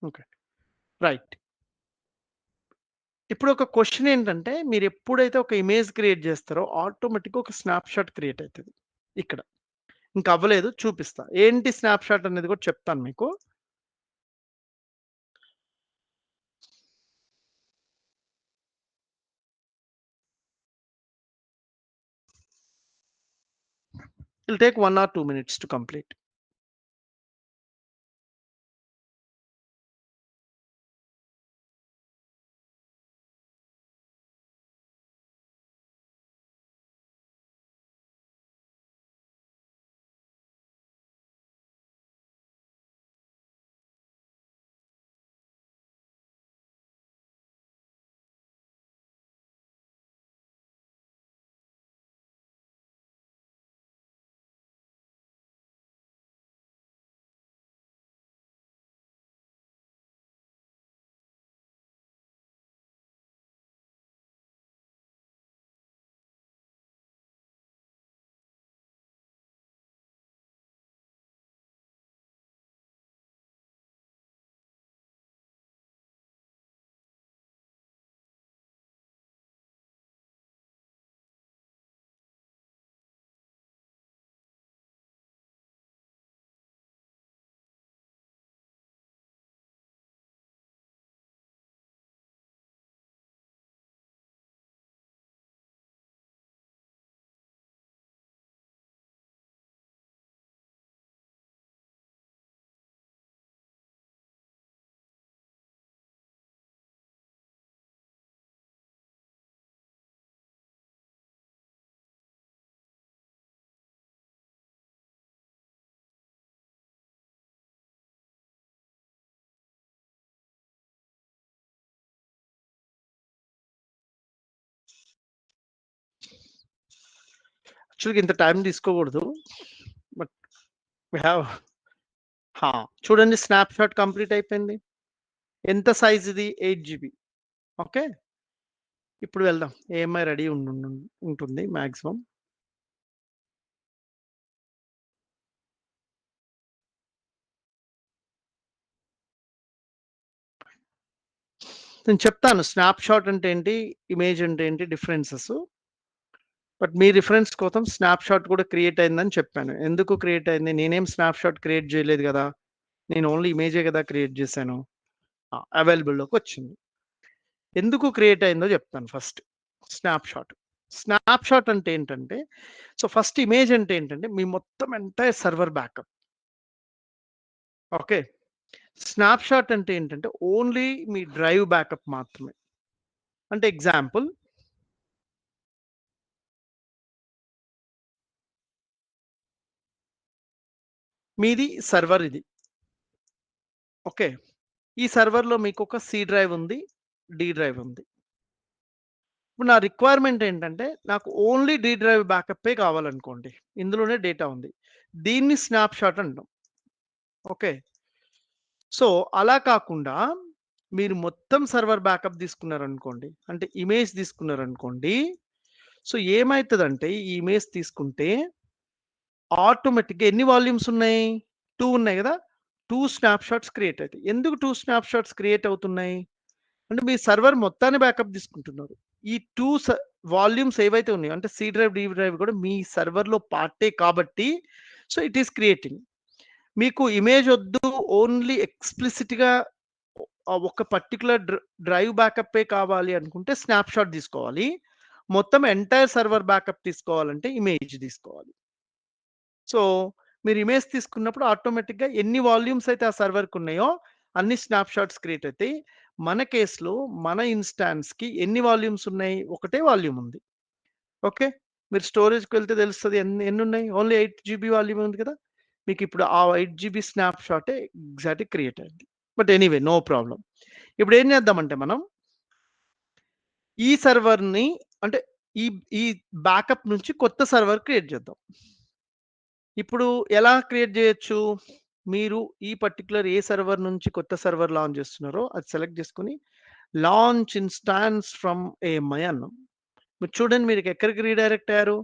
Okay. Right. ఇప్పుడు ఒక క్వెషన్ ఏంటంటే, మీరెప్పుడైతే ఒక ఇమేజ్ క్రియేట్ జేస్తారో, ఆటోమేటిక్‌గా ఒక స్నాప్‌షాట్ క్రియేట్ అయితది. ఇక్కడ. ఇంక అవ్వలేదు చూపిస్తా. ఏంటి స్నాప్‌షాట్ అనేది గూడా చెప్తాను మీకు. It will take 1 or 2 minutes to complete. యాక్చువల్‌గా ఇంత టైం తీసుకోకూడదు. బట్ వి హావ్ చూడండి స్నాప్‌షాట్ కంప్లీట్ అయిపోయింది. ఎంత సైజ్ ఇది? 8 జీబీ. ఓకే. ఇప్పుడు వెళ్దాం. ఏఎంఐ రెడీ ఉంటుంది మాక్సిమం. నేను చెప్తాను స్నాప్‌షాట్ అంటే ఏంటి? ఇమేజ్ అంటే ఏంటి? డిఫరెన్సెస్. బట్ మీ రిఫరెన్స్ కోసం స్నాప్‌షాట్ కూడా క్రియేట్ అయిందని చెప్పాను. ఎందుకు క్రియేట్ అయింది? నేనేం స్నాప్‌షాట్ క్రియేట్ చేయలేదు గదా! నేను ఓన్లీ ఇమేజే గదా క్రియేట్ చేశాను. అవైలబుల్‌లోకొచ్చింది. ఎందుకు క్రియేట్ అయిందో చెప్తాను ఫస్ట్. స్నాప్‌షాట్. స్నాప్‌షాట్ అంటే ఏంటంటే, సో, ఫస్ట్ ఇమేజ్ అంటే ఏంటంటే, మీ మొత్తం entire server backup. Okay. Snapshot అంటే ఏంటంటే, ఓన్లీ మీ డ్రైవ్ బ్యాకప్ మాత్రమే. అంటే ఎగ్జాంపుల్ మీది సర్వర్ ఇది. ఓకే. ఈ సర్వర్‌లో మీకొక సి డ్రైవ్ ఉంది. డి డ్రైవ్ ఉంది. ఇప్పుడు నా రిక్వైర్మెంట్ ఏంటంటే, నాకు ఓన్లీ డి డ్రైవ్ బ్యాకప్పే కావాలనుకోండి. ఇందులోనే డేటా ఉంది. దీన్ని స్నాప్‌షాట్ అంటాం. ఓకే. సో, అలా కాకుండా మీరు మొత్తం సర్వర్ బ్యాకప్ తీసుకున్నారనుకోండి. అంటే ఇమేజ్ తీసుకున్నారనుకోండి. సో, ఏమైతదంటే ఈ ఇమేజ్ తీసుకుంటే ఆటోమేటిక్‌గా ఎన్ని వాల్యూమ్స్ ఉన్నాయి? 2 ఉన్నాయి గదా! 2 స్నాప్‌షాట్స్ క్రియేట్ అయితాయి. ఎందుకు 2 స్నాప్‌షాట్స్ క్రియేట్ అవుతున్నాయి? అంటే మీ సర్వర్ మొత్తాన్ని బ్యాకప్ తీసుకుంటున్నారు. ఈ 2 వాల్యూమ్స్ ఏవైతే ఉన్నాయో అంటే సి డ్రైవ్, డి డ్రైవ్ కూడా మీ సర్వర్‌లో పార్టే కాబట్టి సో, ఇట్ ఈస్ క్రియేటింగ్. మీకు ఇమేజ్ ఒద్దు ఓన్లీ ఎక్స్‌ప్లిసిట్‌గా ఒక పర్టిక్యులర్ డ్రైవ్ బ్యాకప్పే కావాలి అనుకుంటే స్నాప్‌షాట్ తీసుకోవాలి. మొత్తం ఎంటైర్ సర్వర్ బ్యాకప్ తీసుకోవాలంటే ఇమేజ్ తీసుకోవాలి. సో, మీరు ఇమేజ్ తీసుకున్నప్పుడు ఆటోమేటిక్‌గా ఎన్ని వాల్యూమ్స్ అయితే ఆ సర్వర్‌కున్నాయో అన్ని స్నాప్‌షాట్స్ క్రియేట్ అయితాయి. మన కేస్‌లో మన ఇన్‌స్టాన్స్‌కి ఎన్ని వాల్యూమ్స్ ఉన్నాయి? ఒకటే వాల్యూమ్ ఉంది. ఓకే. మీరు స్టోరేజ్‌కి వెళ్తే తెలుస్తది ఎన్నున్నాయి? ఓన్లీ 8 జీబీ వాల్యూమ్ ఉంది కదా! మీకిప్పుడు ఆ 8 జీబీ స్నాప్‌షాటే ఎగ్జాక్ట్‌గా క్రియేట్ అయింది. But anyway no problem. ఇప్పుడు ఏం చేద్దామంటే మనం ఈ సర్వర్‌ని అంటే ఈ ఈ బ్యాకప్ నుంచి కొత్త సర్వర్ క్రియేట్ చేద్దాం. ఇప్పుడు ఎలా క్రియేట్ చేయొచ్చు? మీరు ఈ పర్టిక్యులర్ ఏ సర్వర్ నుంచి కొత్త సర్వర్ లాంచ్ చేస్తున్నారో అది సెలెక్ట్ చేసుకొని లాంచ్ ఇన్‌స్టాన్స్ ఫ్రమ్ ఏఎంఐ అన్నాం. మీరు చూడండి మీరు ఎక్కడికి రీడైరెక్ట్ అయ్యారు?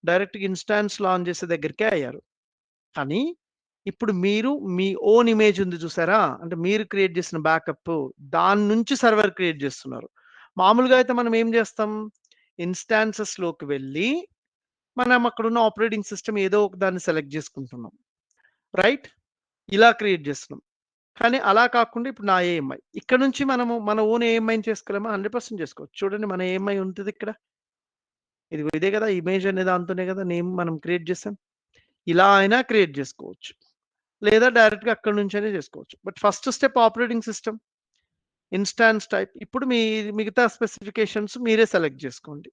డైరెక్ట్‌గా ఇన్‌స్టాన్స్ లాంచ్ చేసే దగ్గరికే అయ్యారు. కానీ ఇప్పుడు మీరు మీ ఓన్ ఇమేజ్ ఉంది చూసారా? అంటే మీరు క్రియేట్ చేసిన బ్యాకప్ దాని నుంచి సర్వర్ క్రియేట్ చేస్తున్నారు. మామూలుగా అయితే మనం ఏం చేస్తాం? ఇన్‌స్టాన్సెస్‌లోకి వెళ్ళి మనం అక్కడున్న ఆపరేటింగ్ సిస్టమ్ ఏదో ఒక దాన్ని సెలెక్ట్ చేసుకుంటున్నాం. రైట్? ఇలా క్రియేట్ చేస్తున్నాం. కానీ అలా కాకుండా ఇప్పుడు నా ఏఎంఐ. ఇక్కడ నుంచి మనము మన ఓన్ ఏఎంఐని చేసుకోలేమా? 100% చేసుకోవచ్చు. చూడండి మన ఏఎంఐ ఉంటదిక్కడ. ఇదిగో ఇదే గదా! ఇమేజ్ అనే దాంతోనే గదా! నేమ్ మనం క్రియేట్ చేసాం. ఇలా అయినా క్రియేట్ జేసుకోవచ్చు. లేదా డైరెక్ట్‌గా అక్కడి నుంచైనా జేసుకోవచ్చు. But first step operating system, instance type. ఇప్పుడు మిగతా స్పెసిఫికేషన్స్ మీరే సెలెక్ట్ జేసుకోండి.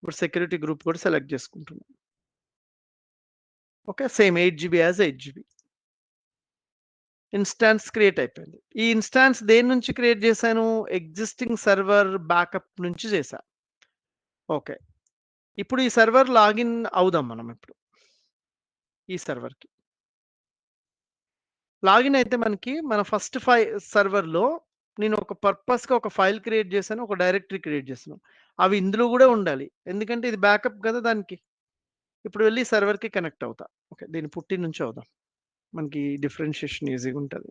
ఇప్పుడు సెక్యూరిటీ గ్రూప్ కూడా సెలెక్ట్ జేసుకుంటున్నాం. Okay. Same 8 GB as 8 GB. Instance create అయిపోయింది. ఈ ఇన్‌స్టాన్స్ దేని నుంచి క్రియేట్ జేశాను? ఎగ్జిస్టింగ్ సర్వర్ బ్యాకప్ నుంచి చేశా. ఓకే. ఇప్పుడు ఈ సర్వర్ లాగిన్ అవుదాం మనం ఇప్పుడు. ఈ సర్వర్‌కి. లాగిన్ అయితే మనకి మన ఫస్ట్ సర్వర్‌లో నేను ఒక పర్పస్‌గా ఒక ఫైల్ క్రియేట్ చేశాను. ఒక డైరెక్టరీ క్రియేట్ చేశాను. అవి ఇందులో గూడా ఉండాలి. ఎందుకంటే ఇది బ్యాకప్ గదా దానికి. ఇప్పుడు వెళ్లి సర్వర్‌కి కనెక్ట్ అవుతా. ఓకే. దీన్ని పుట్టి నుంచి అవుదాం. మనకి డిఫరెన్షియేషన్ ఈజీగా ఉంటది.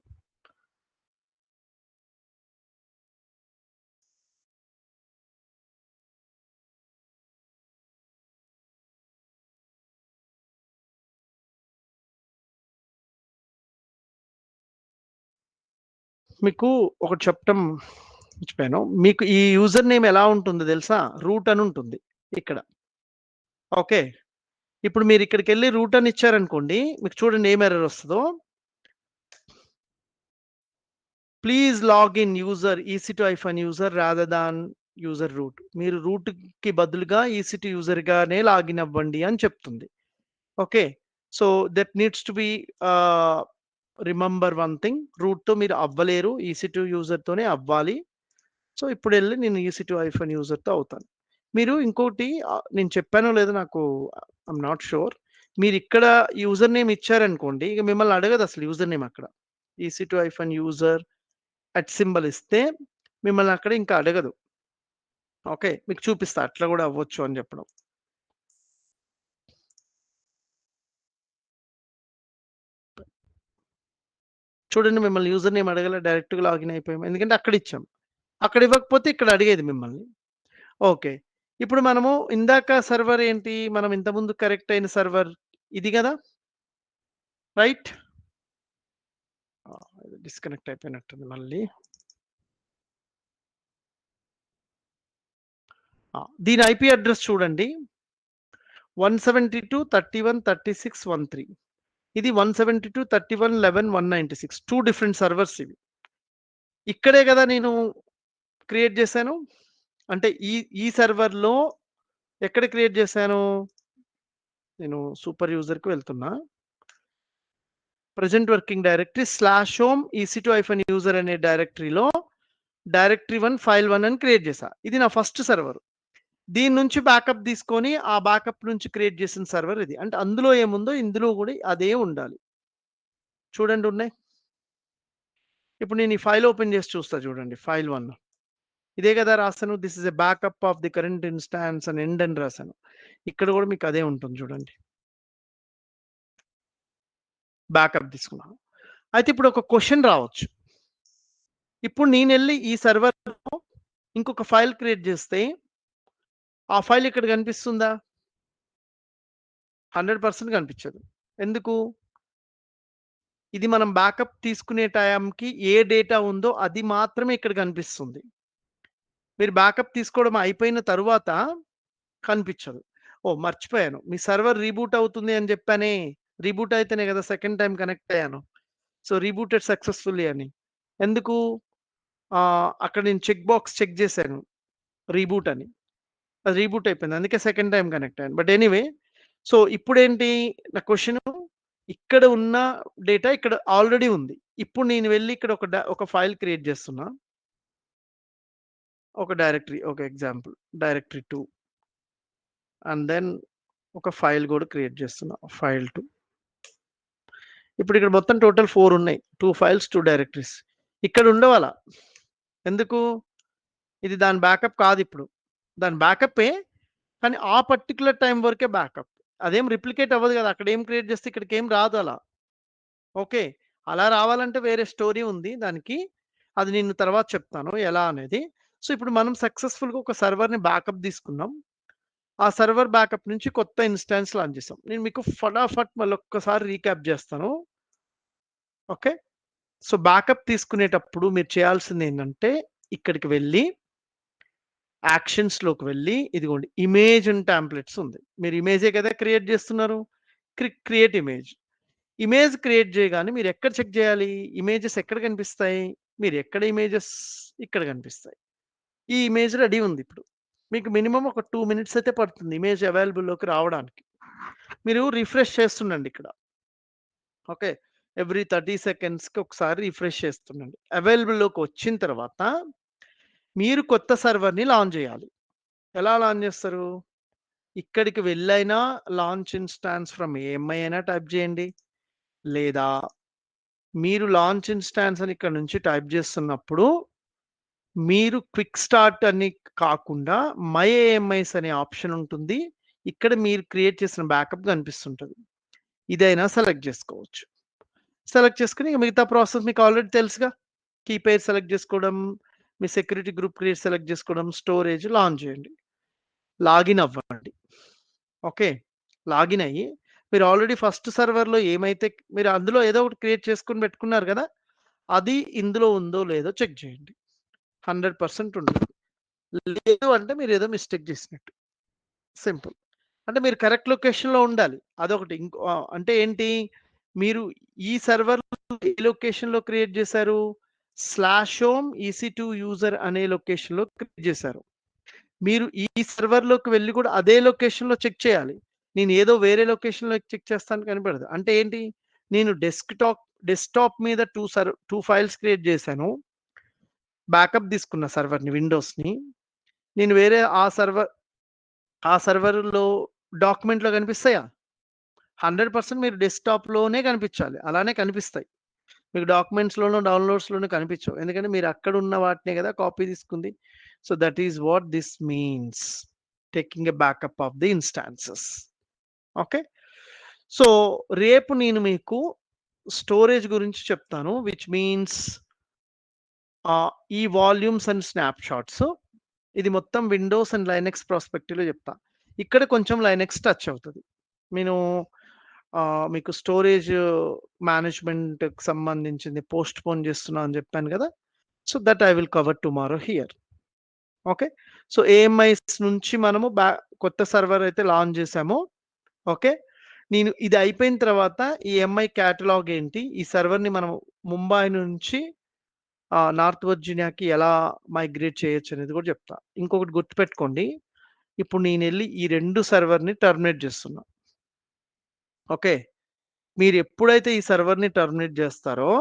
మీకు ఒకటి చెప్పటం మర్చిపోయాను. మీకు ఈ యూజర్ నేమ్ ఎలా ఉంటుందో తెలుసా? రూట్ అని ఉంటుంది ఇక్కడ. ఓకే. ఇప్పుడు మీరు ఇక్కడికెళ్లి రూట్ అని ఇచ్చారనుకోండి. మీకు చూడండి ఏం ఎర్రర్ వస్తదో. Please login user EC2 user rather than user root. మీరు రూట్‌కి బదులుగా EC2 యూజర్‌గానే లాగిన్ అవ్వండి అని చెప్తుంది. Okay. So, that needs to be ah, remember one thing రూట్‌తో మీరు అవ్వలేరు. EC2 యూజర్‌తోనే అవ్వాలి. సో, ఇప్పుడెళ్లి నేను EC2 యూజర్‌తో అవుతాను. మీరు ఇంకోటి నేను చెప్పానో లేదో నాకు ఐఎమ్ నాట్ ష్యూర్. మీరిక్కడ యూజర్ నేమ్ ఇచ్చారనుకోండి, ఇక మిమ్మల్ని అడగదు అసలు యూజర్ నేమ్ అక్కడ. EC2-user @ ఇస్తే మిమ్మల్ని అక్కడ ఇంకా అడగదు. ఓకే. మీకు చూపిస్తా అట్లా కూడా అవ్వచ్చు అని చెప్పడం. చూడండి మిమ్మల్ని యూజర్ నేమ్ అడగల డైరెక్ట్‌గా లాగిన్ అయిపోయాము. ఎందుకంటే అక్కడ ఇచ్చాం. అక్కడ ఇవ్వకపోతే ఇక్కడ అడిగేది మిమ్మల్ని. ఓకే. ఇప్పుడు మనము ఇందాక సర్వర్ ఏంటి? మనం ఇంతకుముందు కరెక్ట్ అయిన సర్వర్ ఇది గదా! రైట్? డిస్కనెక్ట్ అయిపోయినట్టుంది మళ్ళీ. దీని ఐపీ అడ్రెస్ చూడండి. 172.31.36.13 ఇది 172.31.11.196 2 డిఫరెంట్ సర్వర్స్ ఇవి. ఇక్కడే గదా నేను క్రియేట్ చేశాను. అంటే ఈ సర్వర్‌లో ఎక్కడ క్రియేట్ చేశాను? నేను సూపర్ యూజర్‌కి వెళ్తున్నా. Present working directory /home EC2-user అనే డైరెక్టరీలో డైరెక్టరీ 1 ఫైల్ 1 అని క్రియేట్ చేశా. ఇది నా ఫస్ట్ సర్వర్. దీని నుంచి బ్యాకప్ తీసుకొని ఆ బ్యాకప్ నుంచి క్రియేట్ చేసిన సర్వర్ ఇది. అంటే అందులో ఏముందో ఇందులో కూడా అదే ఉండాలి. చూడండి ఉన్నాయి. ఇప్పుడు నేను ఈ ఫైల్ ఓపెన్ చేసి చూస్తా చూడండి. ఫైల్ 1 ఇదే కదా రాసాను. This is a backup of the current instance అని ఎండ్ అని రాసాను. ఇక్కడ కూడా మీకు అదే ఉంటుంది చూడండి. బ్యాకప్ తీసుకున్నాను. అయితే ఇప్పుడు ఒక క్వెషన్ రావచ్చు. ఇప్పుడు నేనెళ్ళి ఈ సర్వర్‌లో ఇంకొక ఫైల్ క్రియేట్ చేస్తే ఆ ఫైల్ ఇక్కడ కనిపిస్తుందా? 100% కనిపించదు. ఎందుకు? ఇది మనం బ్యాకప్ తీసుకునే టైంకి ఏ డేటా ఉందో అది మాత్రమే ఇక్కడ కనిపిస్తుంది. మీరు బ్యాకప్ తీసుకోవడం అయిపోయిన తరువాత కనిపించదు. ఓహ్! మర్చిపోయాను. మీ సర్వర్ రీబూట్ అవుతుంది అని చెప్పానే. రీబూట్ అయితేనే కదా సెకండ్ టైమ్ కనెక్ట్ అయ్యాను. సో, రీబూటెడ్ సక్సెస్‌ఫుల్లీ అని. ఎందుకు? అక్కడ నేను చెక్ చేశాను. రీబూట్ అని. అది రీబూట్ అయిపోయింది. అందుకే సెకండ్ టైమ్ కనెక్ట్ అయ్యాను. బట్ ఎనీవే సో, ఇప్పుడేంటి నా క్వెషను ఇక్కడ ఉన్న డేటా ఇక్కడ ఆల్రెడీ ఉంది. ఇప్పుడు నేను వెళ్లి ఇక్కడ ఒక ఫైల్ క్రియేట్ చేస్తున్నా. ఒక డైరెక్టరీ ఒక ఎగ్జాంపుల్ డైరెక్టరీ 2 అండ్ దెన్ ఒక ఫైల్ కూడా క్రియేట్ చేస్తున్నా. ఫైల్ 2 ఇప్పుడు ఇక్కడ మొత్తం టోటల్ 4 ఉన్నాయి. 2 ఫైల్స్, 2 డైరెక్టరీస్. ఇక్కడ ఉండవాలా. ఎందుకు? ఇది దాని బ్యాకప్ కాదిప్పుడు. దాని బ్యాకప్పే. కానీ ఆ పర్టిక్యులర్ టైమ్ వరకే బ్యాకప్. అదేం రిప్లికేట్ అవ్వదు కదా! అక్కడ ఏం క్రియేట్ చేస్తే ఇక్కడికేం రాదు అలా. ఓకే. అలా రావాలంటే వేరే స్టోరీ ఉంది దానికి. అది నేను తర్వాత చెప్తాను ఎలా అనేది. సో, ఇప్పుడు మనం సక్సెస్‌ఫుల్‌గా ఒక సర్వర్‌ని బ్యాకప్ తీసుకున్నాం. ఆ సర్వర్ బ్యాకప్ నుంచి కొత్త ఇన్‌స్టాన్స్ లాంచ్ చేసాం. నేను మీకు ఫటాఫట్ మళ్ళొక్కసారి రీక్యాప్ చేస్తాను. ఓకే. సో, బ్యాకప్ తీసుకునేటప్పుడు మీరు చేయాల్సిందేంటంటే ఇక్కడికి వెళ్లి యాక్షన్స్‌లోకి వెళ్లి ఇదిగోండి ఇమేజ్ అండ్ టెంప్లెట్స్ ఉంది. మీరు ఇమేజే కదా క్రియేట్ చేస్తున్నారు. Create image. ఇమేజ్ క్రియేట్ చేయగానే మీరు ఎక్కడ చెక్ చేయాలి? ఇమేజెస్ ఎక్కడ కనిపిస్తాయి? మీరు ఎక్కడ ఇమేజెస్ ఇక్కడ కనిపిస్తాయి. ఈ ఇమేజ్ రెడీ ఉంది ఇప్పుడు. మీకు మినిమమ్ ఒక 2 మినిట్స్ అయితే పడుతుంది ఇమేజ్ అవైలబుల్‌లోకి రావడానికి. మీరు రిఫ్రెష్ చేస్తుండండి ఇక్కడ. ఓకే. ఎవ్రీ 30 సెకండ్స్‌కి ఒకసారి రిఫ్రెష్ చేస్తుండండి. అవైలబుల్‌లోకి వచ్చిన తర్వాత మీరు కొత్త సర్వర్‌ని లాంచ్ చేయాలి. ఎలా లాంచ్ చేస్తారు? ఇక్కడికి వెళ్ళైనా లాంచ్ ఇన్‌స్టాన్స్ ఫ్రమ్ ఏఎంఐ అయినా టైప్ చేయండి. లేదా మీరు లాంచ్ ఇన్‌స్టాన్స్ అని ఇక్కడ నుంచి టైప్ చేస్తున్నప్పుడు మీరు క్విక్ స్టార్ట్ అని కాకుండా మై ఏఎంఐస్ అనే ఆప్షన్ ఉంటుంది. ఇక్కడ మీరు క్రియేట్ చేసిన బ్యాకప్ కనిపిస్తుంటది. ఇదైనా సెలెక్ట్ చేసుకోవచ్చు. సెలెక్ట్ చేసుకొని ఇక మిగతా ప్రాసెస్ మీకు ఆల్రెడీ తెలుసుగా. కీ పెయిర్ సెలెక్ట్ చేసుకోవడం, మీ సెక్యూరిటీ గ్రూప్ క్రియేట్ సెలెక్ట్ చేసుకోవడం, స్టోరేజ్ లాంచ్ చేయండి. లాగిన్ అవ్వండి. ఓకే. లాగిన్ అయ్యి మీరు ఆల్రెడీ ఫస్ట్ సర్వర్‌లో ఏమైతే మీరు అందులో ఏదో ఒకటి క్రియేట్ చేసుకొని పెట్టుకున్నారు కదా! అది ఇందులో ఉందో లేదో చెక్ చేయండి. 100% ఉంటుంది. లేదు అంటే మీరేదో మిస్టేక్ చేసినట్టు. సింపుల్. అంటే మీరు కరెక్ట్ లొకేషన్‌లో ఉండాలి. అదొకటి. అంటే ఏంటి? మీరు ఈ సర్వర్ ఏ లొకేషన్‌లో క్రియేట్ చేశారు? /home EC2-user అనే లొకేషన్‌లో క్రియేట్ చేశారు. మీరు ఈ సర్వర్‌లోకి వెళ్లి కూడా అదే లొకేషన్‌లో చెక్ చేయాలి. నేను ఏదో వేరే లొకేషన్‌లో చెక్ చేస్తాను కనపడదు. అంటే ఏంటి? నేను డెస్క్‌టాప్ మీద 2 ఫైల్స్ క్రియేట్ చేశాను. బ్యాకప్ తీసుకున్న సర్వర్‌ని విండోస్‌ని. నేను వేరే ఆ సర్వర్ ఆ సర్వర్‌లో డాక్యుమెంట్‌లో కనిపిస్తాయా? 100% మీరు డెస్క్‌టాప్‌లోనే కనిపించాలి. అలానే కనిపిస్తాయి. మీకు డాక్యుమెంట్స్‌లోనో, డౌన్‌లోడ్స్‌లోనో కనిపించవు. ఎందుకంటే మీరు అక్కడ ఉన్న వాటినే కదా కాపీ తీసుకుంది. So, that is what this means. Taking a backup of the instances. Okay. So, రేపు నేను మీకు స్టోరేజ్ గురించి చెప్తాను. విచ్ మీన్స్ ఈ వాల్యూమ్స్ అండ్ స్నాప్‌షాట్స్ ఇది మొత్తం విండోస్ అండ్ లైనక్స్ ప్రాస్పెక్టివ్‌లో చెప్తా. ఇక్కడ కొంచెం లైనక్స్ టచ్ అవుతది. నేను మీకు స్టోరేజ్ మేనేజ్‌మెంట్‌కి సంబంధించింది పోస్ట్‌పోన్ చేస్తున్నా అని చెప్పాను కదా! So, that I will cover tomorrow here. Okay. So, AMIs నుంచి మనము కొత్త సర్వర్ అయితే లాంచ్ చేసామో, ఓకే. నేను ఇది అయిపోయిన తర్వాత ఈ ఎంఐ కేటలాగ్ ఏంటి? ఈ సర్వర్‌ని మనం ముంబై నుంచి నార్త్ వర్జీనియాకి ఎలా మైగ్రేట్ చేయొచ్చనేది కూడా చెప్తా. ఇంకొకటి గుర్తుపెట్టుకోండి. ఇప్పుడు నేనెళ్లి ఈ 2 సర్వర్‌ని టర్మినేట్ చేస్తున్నా. ఓకే. మీరెప్పుడైతే ఈ సర్వర్‌ని టర్మినేట్ చేస్తారో,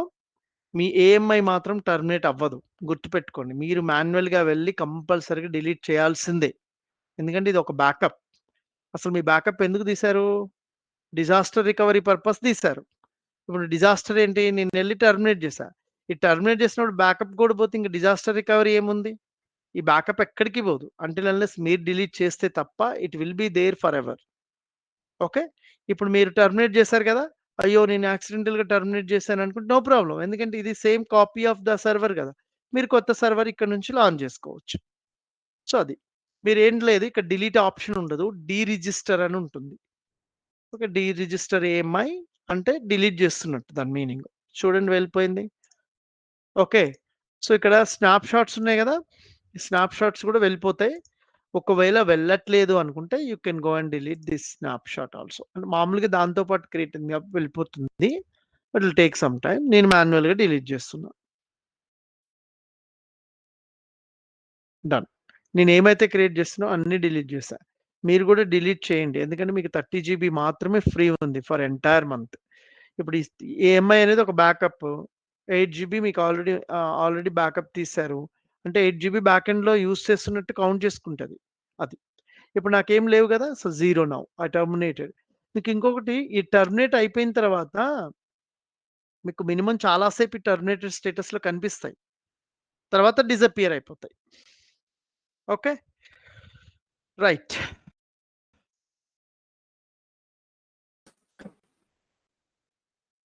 మీ ఏఎంఐ మాత్రం టర్మినేట్ అవ్వదు. గుర్తుపెట్టుకోండి. మీరు మాన్యుయల్‌గా వెళ్లి కంపల్సరీగా డిలీట్ చేయాల్సిందే. ఎందుకంటే ఇది ఒక బ్యాకప్. అసలు మీ బ్యాకప్ ఎందుకు తీశారు? డిజాస్టర్ రికవరీ పర్పస్ తీశారు. ఇప్పుడు డిజాస్టర్ ఏంటి? నేనెళ్లి టర్మినేట్ చేశా. ఈ టర్మినేట్ చేసినప్పుడు బ్యాకప్ కూడా పోతే ఇంక డిజాస్టర్ రికవరీ ఏముంది? ఈ బ్యాకప్ ఎక్కడికి పోదు. అంటిల్ అన్లెస్ మీరు డిలీట్ చేస్తే తప్ప it will be there forever. Okay. ఇప్పుడు మీరు టర్మినేట్ చేశారు కదా! అయ్యో! నేను యాక్సిడెంటల్‌గా టర్మినేట్ చేశాననుకుంటే నో ప్రాబ్లమ్. ఎందుకంటే ఇది same copy of the server కదా! మీరు కొత్త సర్వర్ ఇక్కడ నుంచి లాంచ్ చేసుకోవచ్చు. సో, అది. మీరేం లేదు ఇక్కడ డిలీట్ ఆప్షన్ ఉండదు. డీ రిజిస్టర్ అని ఉంటుంది. ఓకే. డీ రిజిస్టర్ ఏఎంఐ అంటే డిలీట్ చేస్తున్నట్టు దాని మీనింగ్. చూడండి వెళ్ళిపోయింది. ఓకే. సో, ఇక్కడ స్నాప్ షాట్స్ ఉన్నాయి గదా! ఈ స్నాప్ షాట్స్ గూడా వెళ్ళిపోతాయి. ఒకవేళ వెళ్ళట్లేదు అనుకుంటే you can go and delete this snap shot also. అంటే మామూలుగా దాంతో పాటు క్రియేట్ అయింది కాబట్టి వెళ్ళిపోతుంది. But it will take some time. నేను మాన్యుయల్‌గా డిలీట్ చేస్తున్నా. డన్. నేనేమైతే క్రియేట్ చేస్తున్నానో అన్నీ డిలీట్ చేశా. మీరు గూడా డిలీట్ చేయండి. ఎందుకంటే మీకు 30 జీబీ మాత్రమే ఫ్రీ ఉంది ఫర్ ఎంటైర్ మంత్. ఇప్పుడు ఈఎంఐ అనేది ఒక బ్యాకప్. 8 జీబీ మీకు ఆల్రెడీ బ్యాకప్ తీశారు. అంటే 8 జీబీ బ్యాక్ ఎండ్‌లో యూజ్ చేస్తున్నట్టు కౌంట్ చేసుకుంటది. అది. ఇప్పుడు నాకేం లేవు గదా! So, 0 now. I terminated. మీకు ఇంకొకటి ఈ టర్మినేట్ అయిపోయిన తర్వాత మీకు మినిమమ్ చాలా సేపు ఈ టర్మినేటెడ్ స్టేటస్‌లో కనిపిస్తాయి. తర్వాత డిసపియర్ అయిపోతాయి. ఓకే. రైట్.